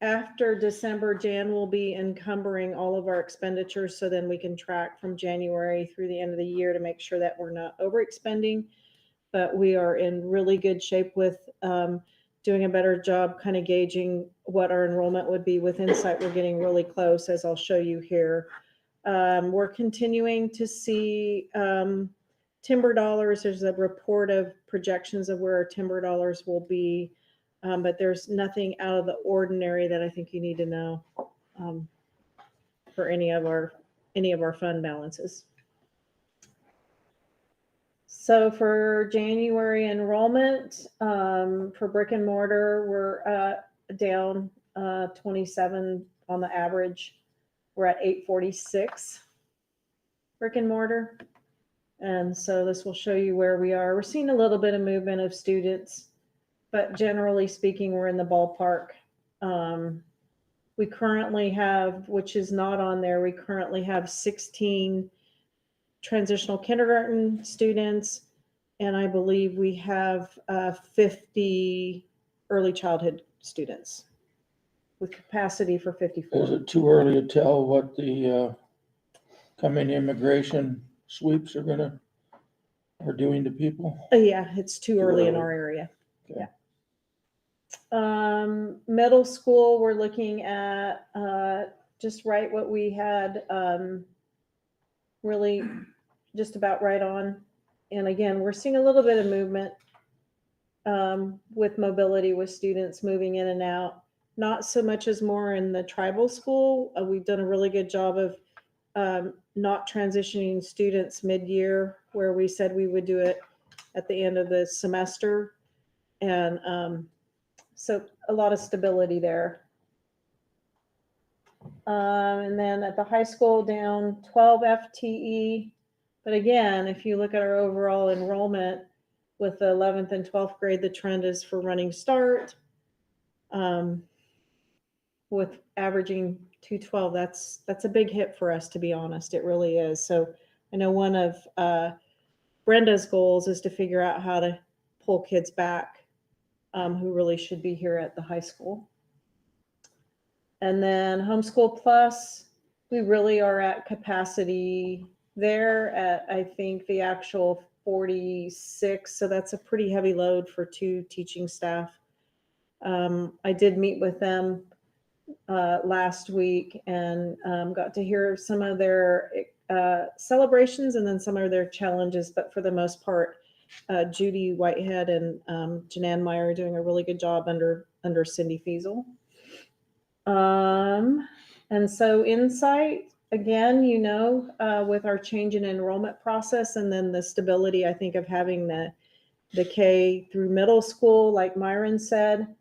Speaker 4: After December, Jan will be encumbering all of our expenditures, so then we can track from January through the end of the year to make sure that we're not overexpending. But we are in really good shape with doing a better job kind of gauging what our enrollment would be with Insight. We're getting really close, as I'll show you here. We're continuing to see timber dollars. There's a report of projections of where our timber dollars will be. But there's nothing out of the ordinary that I think you need to know for any of our fund balances. So for January enrollment, for brick and mortar, we're down 27 on the average. We're at 846 brick and mortar. And so this will show you where we are. We're seeing a little bit of movement of students, but generally speaking, we're in the ballpark. We currently have, which is not on there, we currently have 16 transitional kindergarten students, and I believe we have 50 early childhood students with capacity for 54.
Speaker 1: Is it too early to tell what the coming immigration sweeps are doing to people?
Speaker 4: Yeah, it's too early in our area.
Speaker 1: Okay.
Speaker 4: Yeah. Middle school, we're looking at just right what we had, really just about right on. And again, we're seeing a little bit of movement with mobility with students moving in and out. Not so much as more in the tribal school. We've done a really good job of not transitioning students mid-year, where we said we would do it at the end of the semester. And so a lot of stability there. And then at the high school, down 12 FTE. But again, if you look at our overall enrollment with the 11th and 12th grade, the trend is for running start, with averaging 212, that's a big hit for us, to be honest. It really is. So I know one of Brenda's goals is to figure out how to pull kids back who really should be here at the high school. And then Homeschool Plus, we really are at capacity there at, I think, the actual 46. So that's a pretty heavy load for 2 teaching staff. I did meet with them last week and got to hear some of their celebrations and then some of their challenges. But for the most part, Judy Whitehead and Janan Meyer are doing a really good job under Cindy Fiesel. And so Insight, again, with our change in enrollment process and then the stability, I think, of having the K through middle school, like Myron said,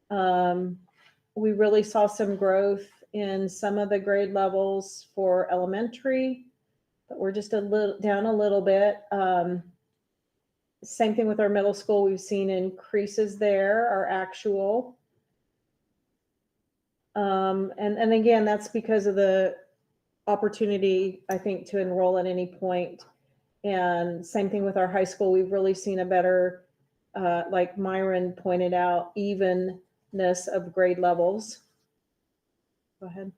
Speaker 4: we really saw some growth in some of the grade levels for elementary, but we're just down a little bit. Same thing with our middle school. We've seen increases there, our actual. And again, that's because of the opportunity, I think, to enroll at any point. And same thing with our high school. We've really seen a better, like Myron pointed out, evenness of grade levels. Go ahead.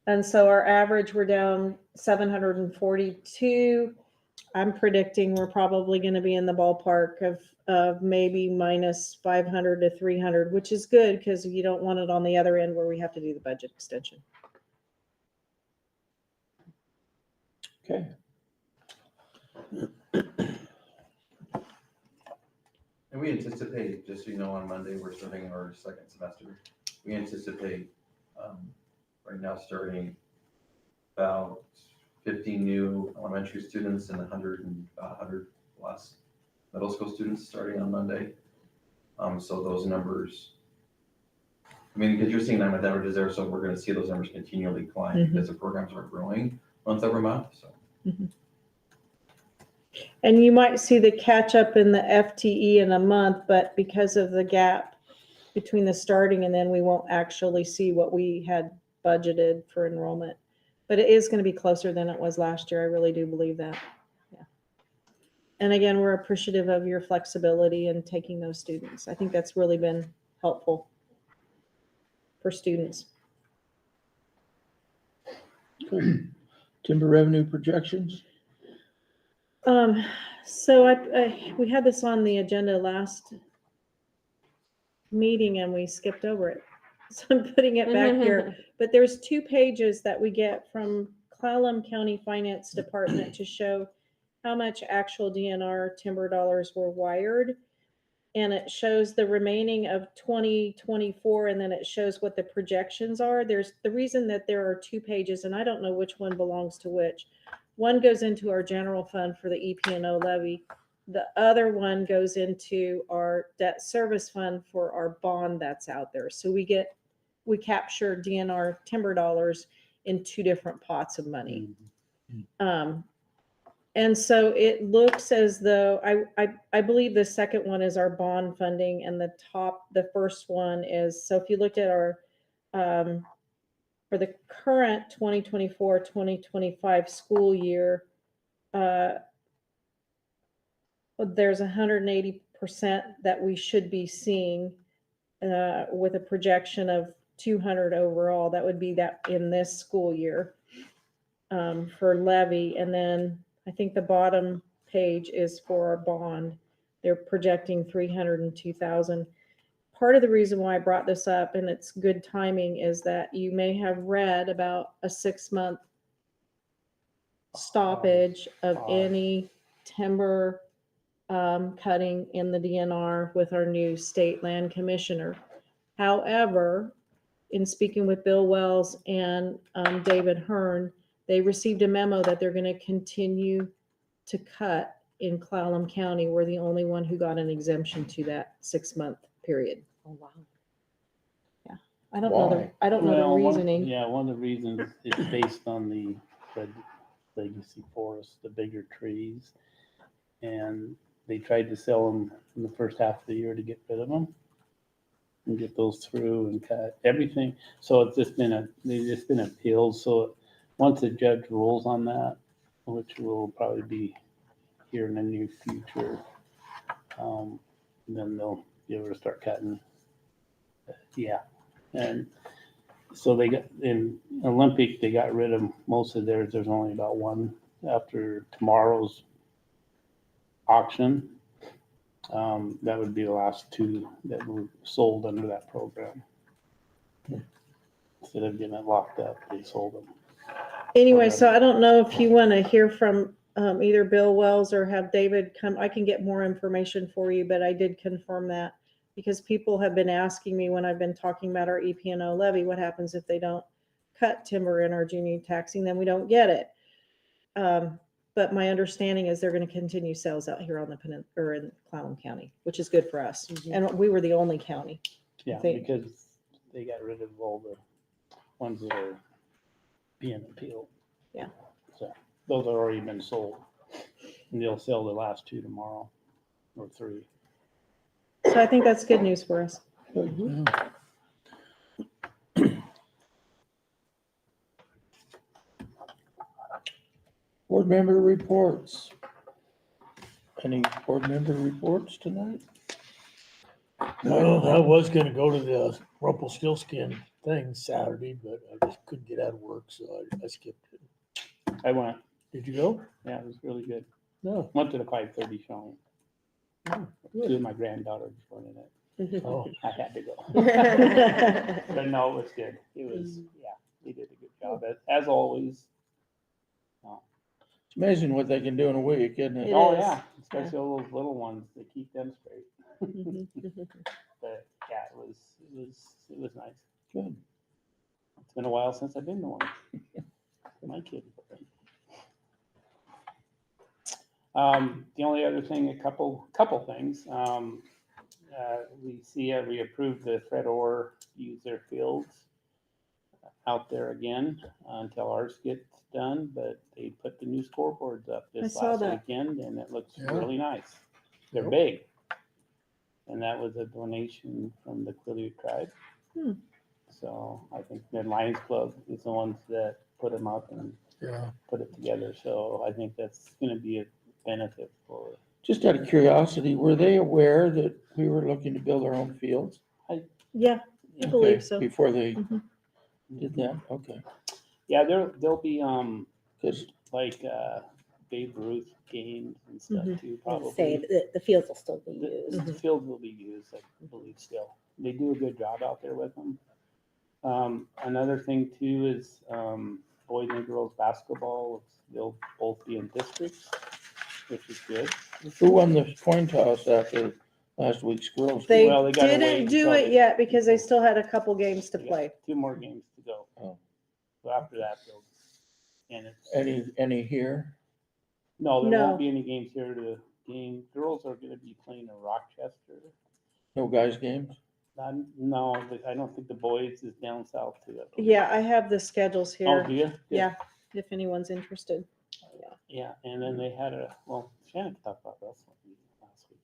Speaker 4: And so our average, we're down 742. I'm predicting we're probably going to be in the ballpark of maybe minus 500 to 300, which is good because you don't want it on the other end where we have to do the budget extension.
Speaker 1: Okay.
Speaker 9: And we anticipate, just so you know, on Monday, we're starting our second semester. We anticipate right now starting about 50 new elementary students and 100 plus middle school students starting on Monday. So those numbers, I mean, because you're seeing them at averages there, so we're going to see those numbers continually climb because the programs are growing month over month. So.
Speaker 4: And you might see the catch up in the FTE in a month, but because of the gap between the starting and then we won't actually see what we had budgeted for enrollment. But it is going to be closer than it was last year. I really do believe that. Yeah. And again, we're appreciative of your flexibility in taking those students. I think that's really been helpful for students.
Speaker 1: Cool. Timber revenue projections.
Speaker 4: So we had this on the agenda last meeting and we skipped over it. So I'm putting it back here. But there's 2 pages that we get from Clallam County Finance Department to show how much actual DNR timber dollars were wired. And it shows the remaining of 2024, and then it shows what the projections are. There's the reason that there are 2 pages, and I don't know which one belongs to which. One goes into our general fund for the EP&O levy. The other one goes into our debt service fund for our bond that's out there. So we capture DNR timber dollars in 2 different pots of money. And so it looks as though I believe the second one is our bond funding, and the first one is, so if you looked at our for the current 2024-2025 school year, there's 180% that we should be seeing with a projection of 200 overall. That would be that in this school year for levy. And then I think the bottom page is for our bond. They're projecting 302,000. Part of the reason why I brought this up, and it's good timing, is that you may have read about a 6-month stoppage of any timber cutting in the DNR with our new state land commissioner. However, in speaking with Bill Wells and David Hearn, they received a memo that they're going to continue to cut in Clallam County. We're the only one who got an exemption to that 6-month period.
Speaker 12: Oh, wow.
Speaker 4: Yeah. I don't know the reasoning.
Speaker 5: One of the reasons is based on the legacy forest, the bigger trees. And they tried to sell them in the first half of the year to get rid of them. and get those through and cut everything. So it's just they've just been appealed. So once the judge rules on that, which will probably be here in the near future, then they'll be able to start cutting. Yeah. And so they got in Olympic, they got rid of most of theirs. There's only about one after tomorrow's auction. That would be the last two that were sold under that program. Instead of getting it locked up, they sold them.
Speaker 4: Anyway, so I don't know if you want to hear from either Bill Wells or have David come. I can get more information for you, but I did confirm that because people have been asking me when I've been talking about our EP&O levy, what happens if they don't cut timber in our junior taxing, then we don't get it. But my understanding is they're going to continue sales out here on the or in Clallam County, which is good for us. And we were the only county.
Speaker 5: Yeah, because they got rid of all the ones that are being appealed.
Speaker 4: Yeah.
Speaker 5: So those have already been sold. And they'll sell the last two tomorrow or three.
Speaker 4: So I think that's good news for us.
Speaker 1: Board member reports. Any board member reports tonight?
Speaker 3: No, I was gonna go to the Rumpelstiltskin thing Saturday, but I just couldn't get out of work, so I skipped it.
Speaker 5: I went.
Speaker 3: Did you go?
Speaker 5: Yeah, it was really good.
Speaker 3: No.
Speaker 5: Went to the 5:30 showing.
Speaker 3: Oh,
Speaker 5: Two of my granddaughters were in it.
Speaker 3: Oh,
Speaker 5: I had to go. But no, it was good. It was, yeah, they did a good job, as always.
Speaker 1: It's amazing what they can do in a week, isn't it?
Speaker 4: It
Speaker 5: Oh,
Speaker 4: is.
Speaker 5: yeah, especially all those little ones, they keep them straight. But yeah, it was nice.
Speaker 1: Good.
Speaker 5: It's been a while since I've been to one. My kid. The only other thing, a couple things. We approved the Fred Orr use their fields out there again until ours gets done, but they put the new scoreboards up
Speaker 4: I
Speaker 5: this
Speaker 4: saw
Speaker 5: last
Speaker 4: that.
Speaker 5: weekend and it looks
Speaker 3: Yeah.
Speaker 5: really nice. They're
Speaker 3: Yep.
Speaker 5: big. And that was a donation from the Quileute tribe.
Speaker 4: Hmm.
Speaker 5: So I think the Lions Club is the ones that put them up and
Speaker 3: yeah.
Speaker 5: put it together. So I think that's gonna be a benefit for,
Speaker 1: Just out of curiosity, were they aware that we were looking to build our own fields?
Speaker 4: Yeah, I
Speaker 1: Okay,
Speaker 4: believe so.
Speaker 1: Before they
Speaker 4: Mhm.
Speaker 1: did that, okay.
Speaker 5: yeah, there'll be,
Speaker 1: Because
Speaker 5: like, Babe Ruth games and stuff
Speaker 4: Mhm.
Speaker 5: too,
Speaker 12: I'll
Speaker 5: probably.
Speaker 12: say the fields will still be
Speaker 5: The
Speaker 12: used.
Speaker 5: the field will be used, I believe still. They do a good job out there with them. Another thing too is, boys and girls basketball, they'll both be in districts, which is good.
Speaker 1: who won the coin toss after last week's girls?
Speaker 4: They
Speaker 5: Well, they gotta wait
Speaker 4: didn't do
Speaker 5: until
Speaker 4: it
Speaker 5: they-
Speaker 4: yet because they still had a couple games to
Speaker 5: They got
Speaker 4: play.
Speaker 5: 2 more games to go.
Speaker 1: Oh.
Speaker 5: So after that, they'll, and it's,
Speaker 1: Any here?
Speaker 5: no, there
Speaker 4: No.
Speaker 5: won't be any games here to game. Girls are gonna be playing in Rochester.
Speaker 1: No guys' games?
Speaker 5: No, I don't think the boys is down south too.
Speaker 4: Yeah, I have the schedules
Speaker 5: Oh,
Speaker 4: here.
Speaker 5: do you?
Speaker 4: Yeah, if anyone's interested.
Speaker 5: Yeah, and then they had Shannon could talk about wrestling last week.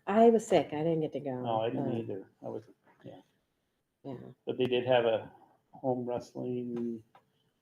Speaker 12: I was sick. I didn't get to go.
Speaker 5: No, I didn't
Speaker 12: but,
Speaker 5: either. I was,
Speaker 12: Yeah,
Speaker 5: but they did have a home wrestling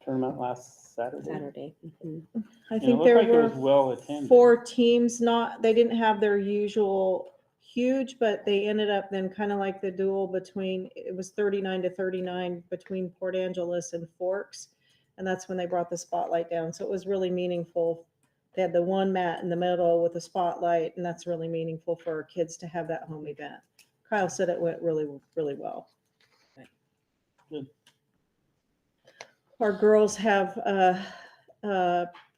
Speaker 5: tournament last Saturday.
Speaker 12: Saturday. Mhm.
Speaker 4: I
Speaker 5: And it
Speaker 4: think
Speaker 5: looked
Speaker 4: there
Speaker 5: like it
Speaker 4: were
Speaker 5: was well attended.
Speaker 4: 4 teams, they didn't have their usual huge, but they ended up then kind of like the duel between, it was 39-39 between Port Angeles and Forks. And that's when they brought the spotlight down. So it was really meaningful. They had the one mat in the middle with a spotlight, and that's really meaningful for our kids to have that home event. Kyle said it went really, really well.
Speaker 5: Good.
Speaker 4: Our girls have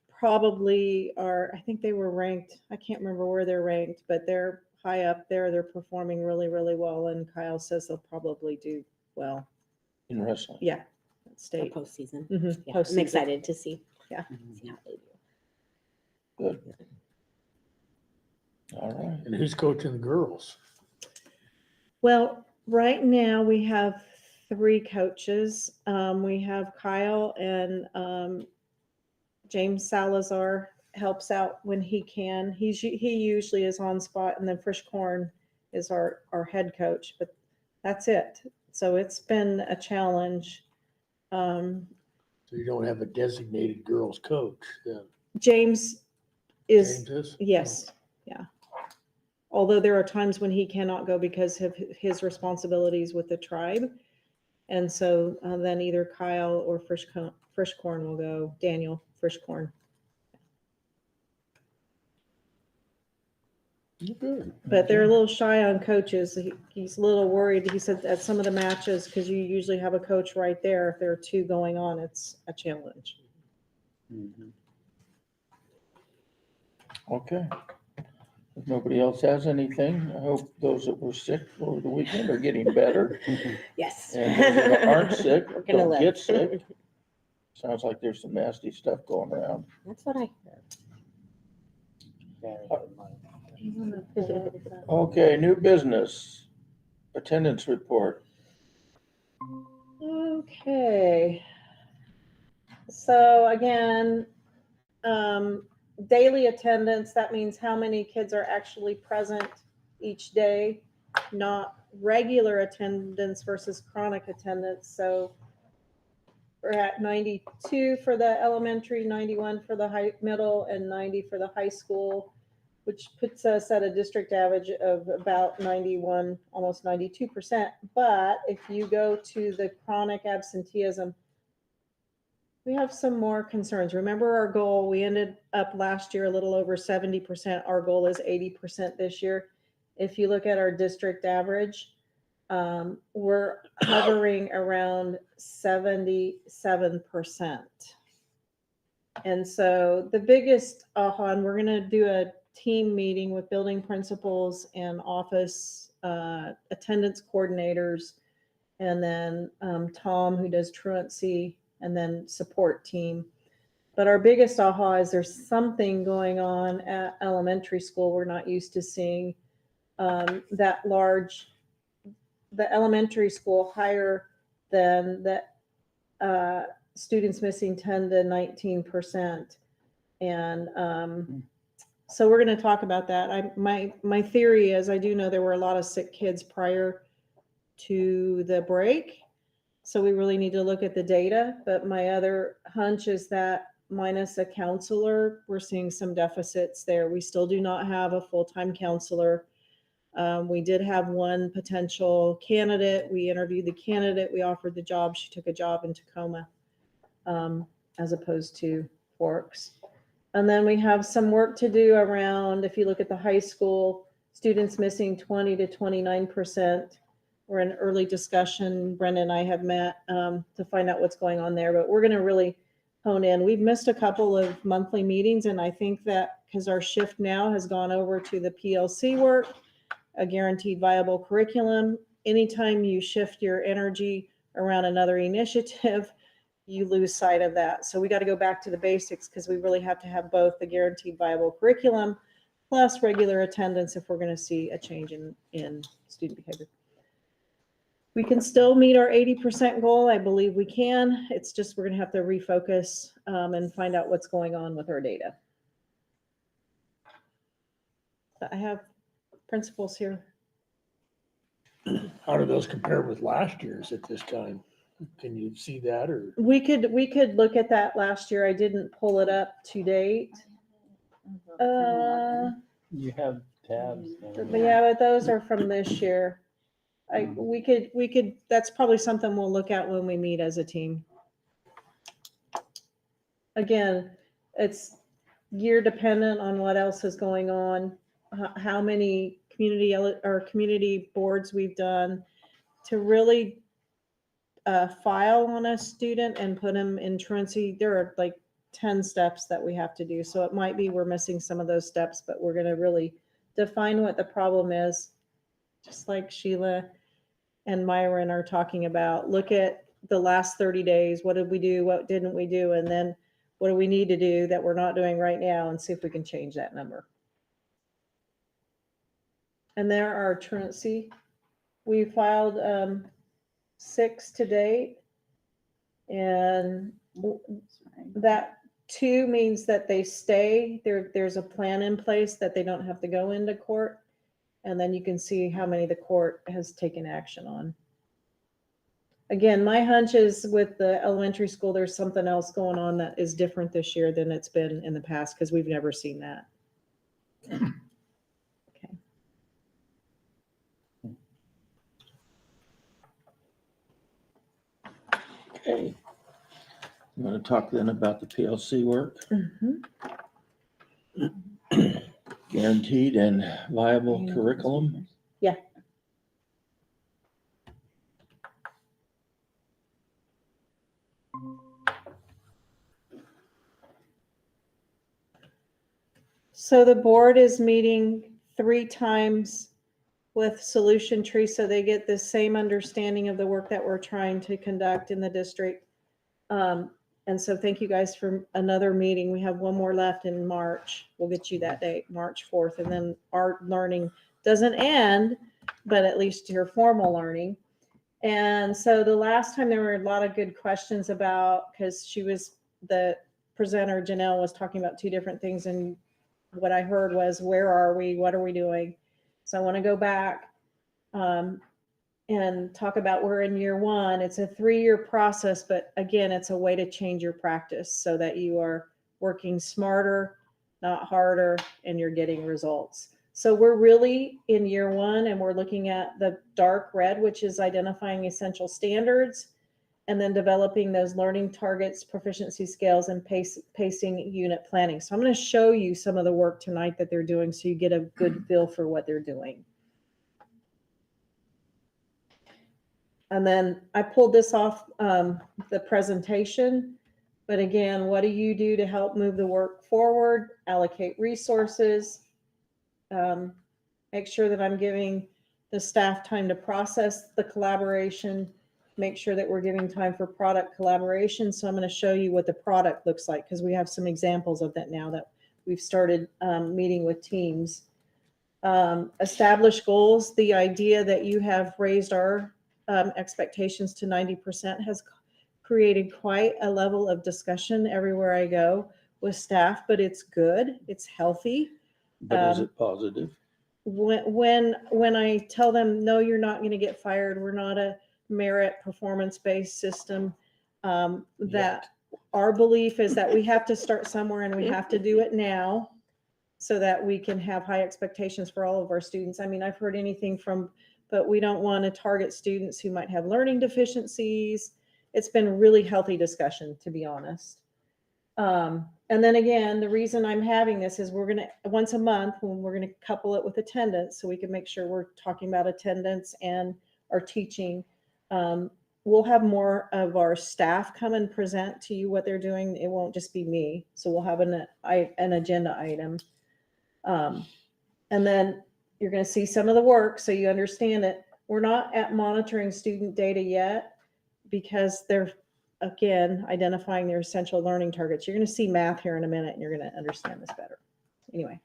Speaker 4: probably I think they were ranked, I can't remember where they're ranked, but they're high up there. They're performing really, really well. And Kyle says they'll probably do well.
Speaker 1: In wrestling?
Speaker 4: Yeah.
Speaker 12: For
Speaker 4: State.
Speaker 12: postseason.
Speaker 4: Mhm,
Speaker 12: Yeah, I'm
Speaker 4: postseason.
Speaker 12: excited to see.
Speaker 4: Yeah.
Speaker 12: See how they do.
Speaker 1: Good. All right.
Speaker 3: And who's coaching the girls?
Speaker 4: Well, right now we have 3 coaches. We have Kyle and James Salazar helps out when he can. He usually is on spot, and then Frischkorn is our head coach. But That's it. So it's been a challenge.
Speaker 3: So you don't have a designated girls coach then?
Speaker 4: James is,
Speaker 3: James is?
Speaker 4: yes, yeah. Although there are times when he cannot go because of his responsibilities with the tribe. And so then either Kyle or Frischkorn will go, Daniel Frischkorn.
Speaker 3: Good.
Speaker 4: But they're a little shy on coaches. He's a little worried. He said at some of the matches, because you usually have a coach right there, if there are two going on, it's a challenge.
Speaker 5: Mhm.
Speaker 1: Okay. If nobody else has anything, I hope those that were sick over the weekend are getting better.
Speaker 12: Yes.
Speaker 1: And those that aren't sick,
Speaker 12: We're gonna
Speaker 1: don't
Speaker 12: live.
Speaker 1: get sick. Sounds like there's some nasty stuff going around.
Speaker 12: That's what I
Speaker 5: Yeah, I heard mine.
Speaker 1: Okay, new business. Attendance report.
Speaker 4: Okay. So again, daily attendance, that means how many kids are actually present each day, not regular attendance versus chronic attendance. So we're at 92 for the elementary, 91 for the middle, and 90 for the high school, which puts us at a district average of about 91, almost 92%. But if you go to the chronic absenteeism, we have some more concerns. Remember our goal, we ended up last year a little over 70%. Our goal is 80% this year. If you look at our district average, we're hovering around 77%. And so the biggest aha, and we're going to do a team meeting with building principals and office attendance coordinators, and then Tom, who does truancy, and then support team. But our biggest aha is there's something going on at elementary school we're not used to seeing. That large, the elementary school higher than the students missing 10 to 19%. And so we're going to talk about that. My theory is I do know there were a lot of sick kids prior to the break. So we really need to look at the data. But my other hunch is that minus a counselor, we're seeing some deficits there. We still do not have a full-time counselor. We did have one potential candidate. We interviewed the candidate. We offered the job. She took a job in Tacoma as opposed to Forks. And then we have some work to do around, if you look at the high school, students missing 20 to 29%. We're in early discussion. Brenda and I have met to find out what's going on there, but we're going to really hone in. We've missed a couple of monthly meetings, and I think that because our shift now has gone over to the PLC work, a guaranteed viable curriculum. Anytime you shift your energy around another initiative, you lose sight of that. So we got to go back to the basics because we really have to have both the guaranteed viable curriculum plus regular attendance if we're going to see a change in student behavior. We can still meet our 80% goal. I believe we can. It's just we're going to have to refocus and find out what's going on with our data. I have principals here.
Speaker 3: How do those compare with last year's at this time? Can you see that or?
Speaker 4: We could look at that last year. I didn't pull it up to date.
Speaker 5: You have tabs.
Speaker 4: But yeah, but those are from this year. We could, that's probably something we'll look at when we meet as a team. Again, it's year dependent on what else is going on, how many community boards we've done to really file on a student and put them in truancy. There are like 10 steps that we have to do. So it might be we're missing some of those steps, but we're going to really define what the problem is. Just like Sheila and Myron are talking about, look at the last 30 days. What did we do? What didn't we do? And then what do we need to do that we're not doing right now and see if we can change that number. And there are truancy. We filed 6 to date. And that 2 means that they stay. There's a plan in place that they don't have to go into court. And then you can see how many the court has taken action on. Again, my hunch is with the elementary school, there's something else going on that is different this year than it's been in the past, because we've never seen that. Okay.
Speaker 1: Okay. I'm going to talk then about the PLC work. Guaranteed and viable curriculum.
Speaker 4: Yeah. So the board is meeting 3 times with Solution Tree, so they get the same understanding of the work that we're trying to conduct in the district. And so thank you guys for another meeting. We have one more left in March. We'll get you that date, March 4th. And then our learning doesn't end, but at least your formal learning. And so the last time there were a lot of good questions about, because the presenter, Janelle, was talking about 2 different things. And what I heard was, where are we? What are we doing? So I want to go back and talk about, we're in year 1. It's a 3-year process, but again, it's a way to change your practice so that you are working smarter, not harder, and you're getting results. So we're really in year 1, and we're looking at the dark red, which is identifying essential standards, and then developing those learning targets, proficiency scales, and pacing unit planning. So I'm going to show you some of the work tonight that they're doing so you get a good feel for what they're doing. And then I pulled this off the presentation. But again, what do you do to help move the work forward? Allocate resources. Make sure that I'm giving the staff time to process the collaboration. Make sure that we're giving time for product collaboration. So I'm going to show you what the product looks like, because we have some examples of that now that we've started meeting with teams. Establish goals. The idea that you have raised our expectations to 90% has created quite a level of discussion everywhere I go with staff, but it's good. It's healthy.
Speaker 1: But is it positive?
Speaker 4: When I tell them, no, you're not going to get fired. We're not a merit performance-based system. That our belief is that we have to start somewhere, and we have to do it now so that we can have high expectations for all of our students. I mean, I've heard anything from, but we don't want to target students who might have learning deficiencies. It's been a really healthy discussion, to be honest. And then again, the reason I'm having this is we're going to, once a month, when we're going to couple it with attendance so we can make sure we're talking about attendance and our teaching. We'll have more of our staff come and present to you what they're doing. It won't just be me. So we'll have an agenda item. And then you're going to see some of the work so you understand it. We're not at monitoring student data yet because they're, again, identifying their essential learning targets. You're going to see math here in a minute, and you're going to understand this better. Anyway,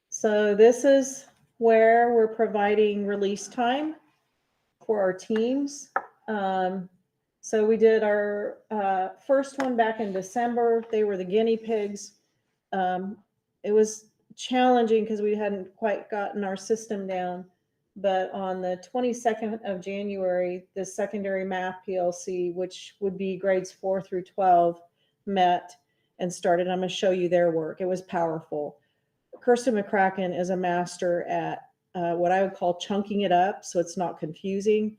Speaker 4: so this is where we're providing release time for our teams. So we did our first one back in December. They were the guinea pigs. It was challenging because we hadn't quite gotten our system down. But on the 22nd of January, the secondary math PLC, which would be grades 4 through 12, met and started. I'm going to show you their work. It was powerful. Kirsten McCracken is a master at what I would call chunking it up so it's not confusing.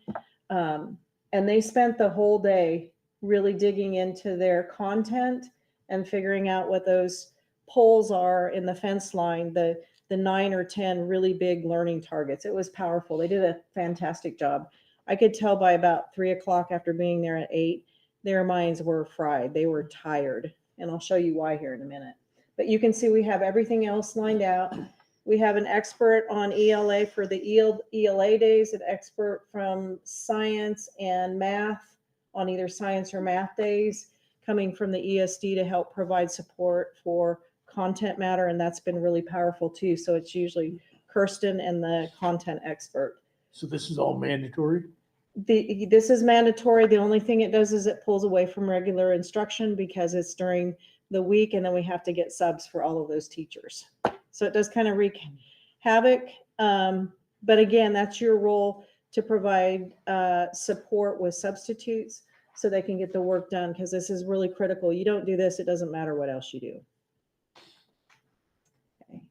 Speaker 4: And they spent the whole day really digging into their content and figuring out what those poles are in the fence line, the 9 or 10 really big learning targets. It was powerful. They did a fantastic job. I could tell by about 3 o'clock after being there at 8, their minds were fried. They were tired. And I'll show you why here in a minute. But you can see we have everything else lined out. We have an expert on ELA for the ELA days, an expert from science and math on either science or math days, coming from the ESD to help provide support for content matter, and that's been really powerful too. So it's usually Kirsten and the content expert.
Speaker 3: So this is all mandatory?
Speaker 4: This is mandatory. The only thing it does is it pulls away from regular instruction because it's during the week, and then we have to get subs for all of those teachers. So it does kind of wreak havoc But again, that's your role to provide support with substitutes so they can get the work done, because this is really critical. You don't do this, it doesn't matter what else you do. Okay.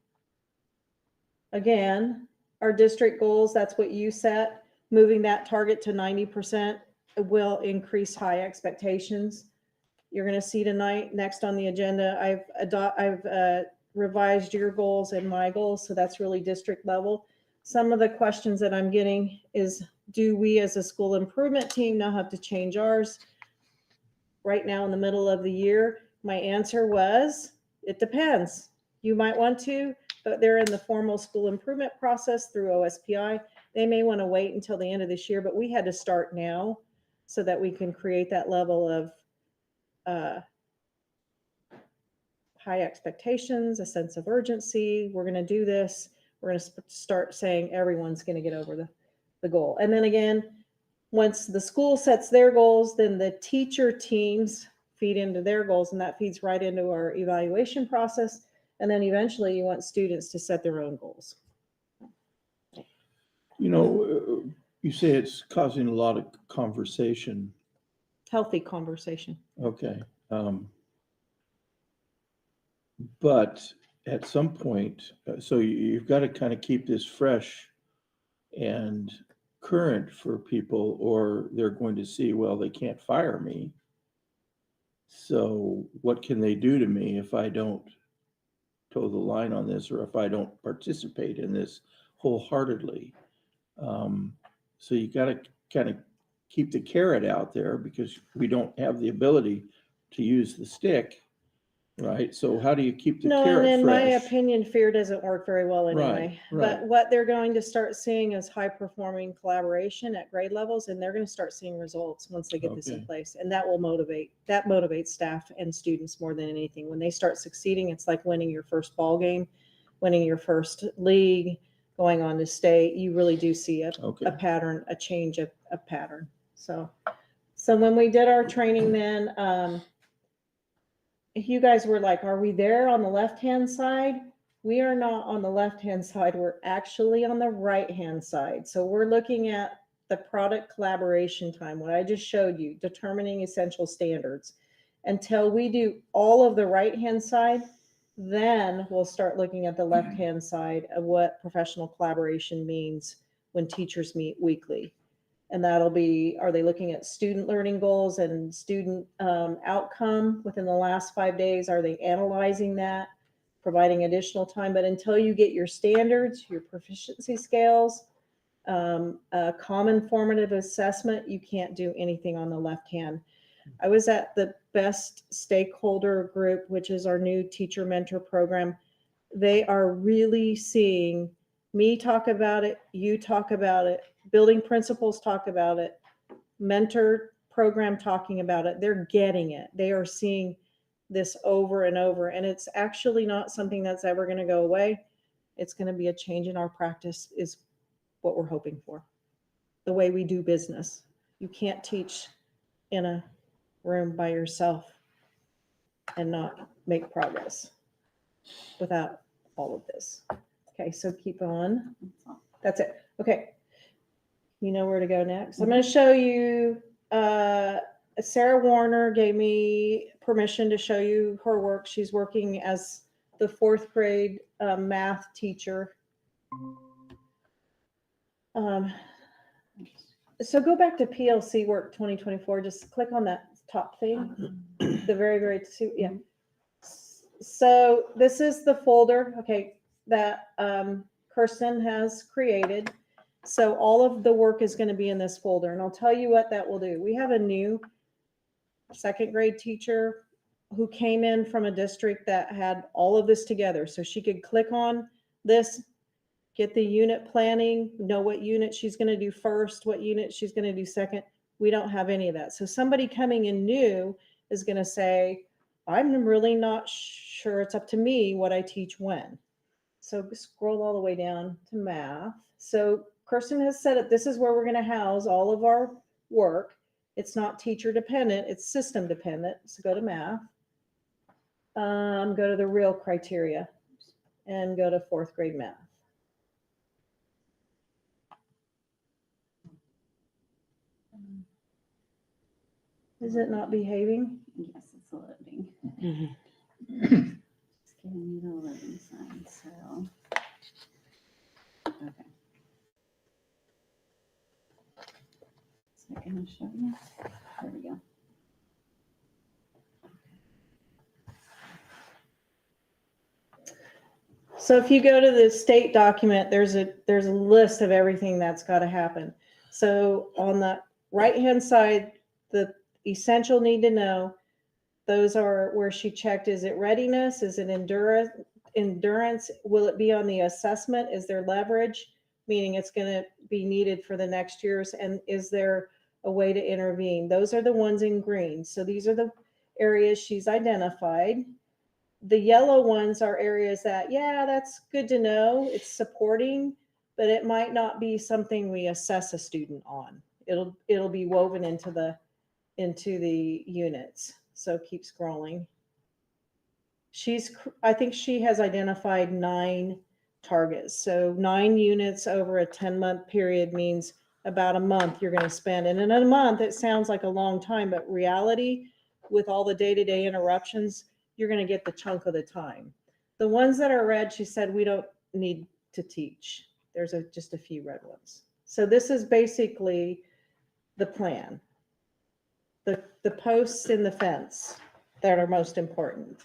Speaker 4: Again, our district goals, that's what you set. Moving that target to 90% will increase high expectations. You're going to see tonight, next on the agenda, I've revised your goals and my goals, so that's really district level. Some of the questions that I'm getting is, do we as a school improvement team now have to change ours? Right now in the middle of the year, my answer was, it depends. You might want to, but they're in the formal school improvement process through OSPI. They may want to wait until the end of this year, but we had to start now so that we can create that level of high expectations, a sense of urgency. We're going to do this. We're going to start saying everyone's going to get over the goal. And then again, once the school sets their goals, then the teacher teams feed into their goals, and that feeds right into our evaluation process. And then eventually you want students to set their own goals.
Speaker 1: You know, you say it's causing a lot of conversation.
Speaker 4: Healthy conversation.
Speaker 1: Okay. But at some point, so you've got to kind of keep this fresh and current for people, or they're going to see, well, they can't fire me. So what can they do to me if I don't toe the line on this, or if I don't participate in this wholeheartedly? So you got to kind of keep the carrot out there, because we don't have the ability to use the stick, right? So how do you keep the
Speaker 4: No, and
Speaker 1: carrot
Speaker 4: in my
Speaker 1: fresh?
Speaker 4: opinion, fear doesn't work very well anyway.
Speaker 1: Right.
Speaker 4: But what they're going to start seeing is high performing collaboration at grade levels, and they're going to start seeing results once they get this in
Speaker 1: Okay.
Speaker 4: place. And that will motivate staff and students more than anything. When they start succeeding, it's like winning your first ball game, winning your first league, going on to state. You really do see
Speaker 1: Okay.
Speaker 4: a pattern, a change of pattern. So when we did our training then, you guys were like, are we there on the left-hand side? We are not on the left-hand side. We're actually on the right-hand side. So we're looking at the product collaboration time, what I just showed you, determining essential standards. Until we do all of the right-hand side, then we'll start looking at the left-hand side of what professional collaboration means when teachers meet weekly. And that'll be, are they looking at student learning goals and student outcome within the last 5 days? Are they analyzing that, providing additional time? But until you get your standards, your proficiency scales, a common formative assessment, you can't do anything on the left hand. I was at the Best Stakeholder Group, which is our new teacher mentor program. They are really seeing me talk about it, you talk about it, building principals talk about it, mentor program talking about it. They're getting it. They are seeing this over and over. And it's actually not something that's ever going to go away. It's going to be a change in our practice, is what we're hoping for. The way we do business. You can't teach in a room by yourself and not make progress without all of this. Okay, so keep on. That's it. Okay. You know where to go next. I'm going to show you, Sarah Warner gave me permission to show you her work. She's working as the 4th grade math teacher. So go back to PLC work 2024. Just click on that top thing. The very, yeah. So this is the folder, okay, that Kirsten has created. So all of the work is going to be in this folder, and I'll tell you what that will do. We have a new 2nd grade teacher who came in from a district that had all of this together. So she could click on this, get the unit planning, know what unit she's going to do first, what unit she's going to do second. We don't have any of that. So somebody coming in new is going to say, I'm really not sure, it's up to me what I teach when. So scroll all the way down to math. So Kirsten has said it, this is where we're going to house all of our work. It's not teacher dependent, it's system dependent. So go to math. Go to the real criteria and go to 4th grade math. Is it not behaving?
Speaker 8: Yes, it's loading. It's giving me the loading sign, so. Okay. Is it gonna show you? There we go.
Speaker 4: So if you go to the state document, there's a list of everything that's got to happen. So on the right-hand side, the essential need to know, those are where she checked, is it readiness? Is it endurance? Will it be on the assessment? Is there leverage? Meaning it's going to be needed for the next years. And is there a way to intervene? Those are the ones in green. So these are the areas she's identified. The yellow ones are areas that, yeah, that's good to know. It's supporting, but it might not be something we assess a student on. It'll be woven into the units. So keep scrolling. I think she has identified 9 targets. So 9 units over a 10-month period means about a month you're going to spend. And in a month, it sounds like a long time, but reality, with all the day-to-day interruptions, you're going to get the chunk of the time. The ones that are red, she said, we don't need to teach. There's just a few red ones. So this is basically the plan. The posts in the fence that are most important.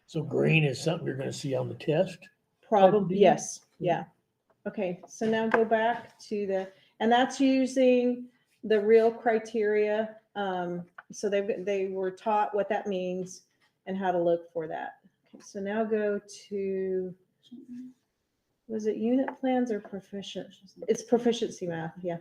Speaker 3: So green is something you're gonna see on the test?
Speaker 4: Probably,
Speaker 3: deal?
Speaker 4: yes, yeah. Okay, so now go back to and that's using the real criteria. So they were taught what that means and how to look for that. Okay, so now go to, was it unit plans or proficient? It's proficiency math, yeah.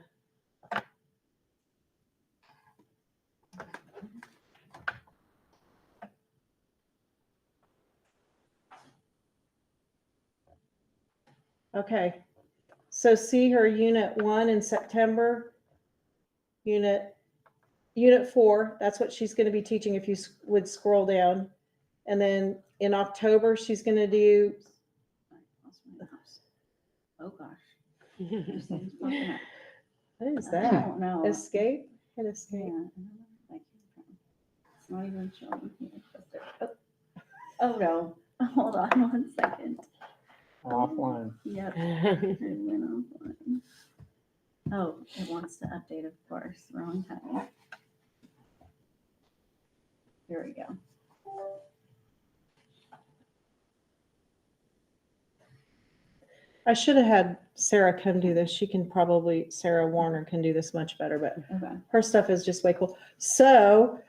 Speaker 4: Okay, so see her unit 1 in September, unit 4, that's what she's going to be teaching if you would scroll down. And then in October, she's going to do.
Speaker 8: I lost my mouse. Oh, gosh. There's things popping up.
Speaker 4: What is
Speaker 8: I
Speaker 4: that?
Speaker 8: don't know.
Speaker 4: Escape? Hit
Speaker 8: Yeah,
Speaker 4: escape.
Speaker 8: I don't know where that came from. It's not even showing here. Oh, no. Hold on 1 second.
Speaker 5: Offline.
Speaker 8: Yep. It went offline. Oh, it wants to update, of course. Wrong time. Here we go.
Speaker 4: I should have had Sarah come do this. Sarah Warner can do this much better, but
Speaker 8: Okay.
Speaker 4: her stuff is just way cool. So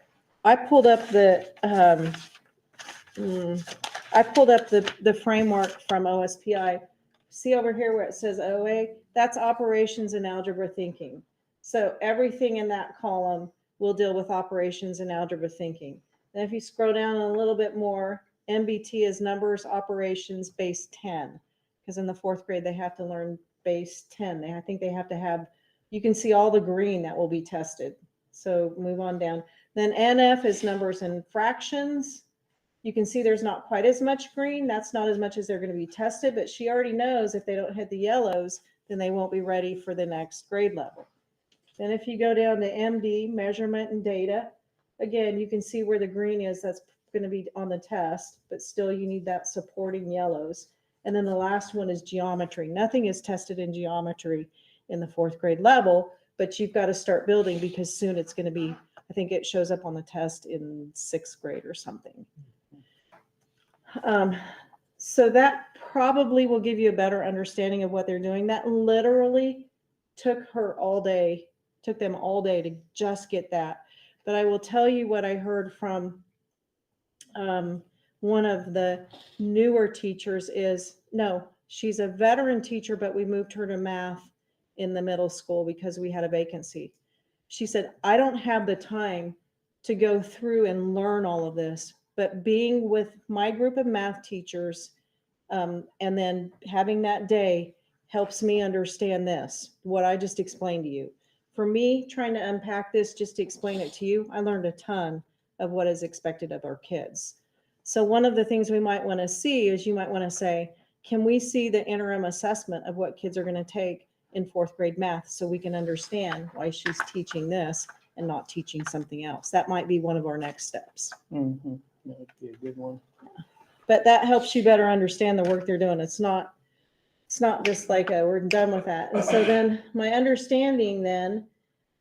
Speaker 4: I pulled up the framework from OSPI. See over here where it says OA? That's operations and algebra thinking. So everything in that column will deal with operations and algebra thinking. And if you scroll down a little bit more, MBT is numbers, operations, base 10. Because in the 4th grade, they have to learn base 10. I think they have to have, you can see all the green that will be tested. So move on down. Then NF is numbers and fractions. You can see there's not quite as much green. That's not as much as they're going to be tested, but she already knows if they don't hit the yellows, then they won't be ready for the next grade level. Then if you go down to MD, measurement and data, again, you can see where the green is. That's going to be on the test, but still you need that supporting yellows. And then the last one is geometry. Nothing is tested in geometry in the 4th grade level, but you've got to start building because soon it's going to be, I think it shows up on the test in 6th grade or something. So that probably will give you a better understanding of what they're doing. That literally took them all day to just get that. But I will tell you what I heard from one of the newer teachers is, no, she's a veteran teacher, but we moved her to math in the middle school because we had a vacancy. She said, I don't have the time to go through and learn all of this, but being with my group of math teachers and then having that day helps me understand this, what I just explained to you. For me, trying to unpack this just to explain it to you, I learned a ton of what is expected of our kids. So one of the things we might want to see is you might want to say, can we see the interim assessment of what kids are going to take in 4th grade math so we can understand why she's teaching this and not teaching something else. That might be one of our next steps.
Speaker 5: Mhm. That would be a good one.
Speaker 4: But that helps you better understand the work they're doing. It's not just like we're done with that. And so then my understanding then,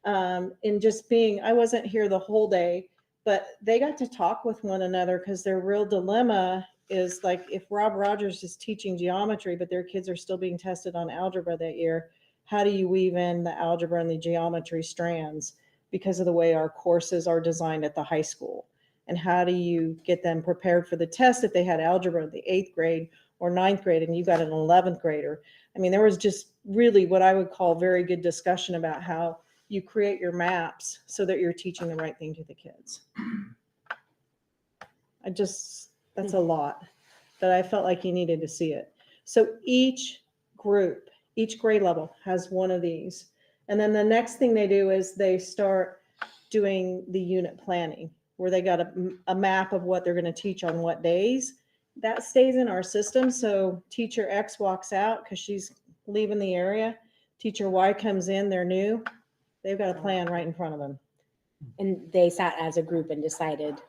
Speaker 4: in just being, I wasn't here the whole day, but they got to talk with one another because their real dilemma is like if Rob Rogers is teaching geometry, but their kids are still being tested on algebra that year, how do you weave in the algebra and the geometry strands because of the way our courses are designed at the high school? And how do you get them prepared for the test if they had algebra in the 8th grade or 9th grade and you got an 11th grader? I mean, there was just really what I would call very good discussion about how you create your maps so that you're teaching the right thing to the kids. That's a lot, but I felt like you needed to see it. So each group, each grade level has one of these. And then the next thing they do is they start doing the unit planning, where they got a map of what they're going to teach on what days. That stays in our system. So teacher X walks out because she's leaving the area. Teacher Y comes in, they're new. They've got a plan right in front of them.
Speaker 12: And they sat as a group and decided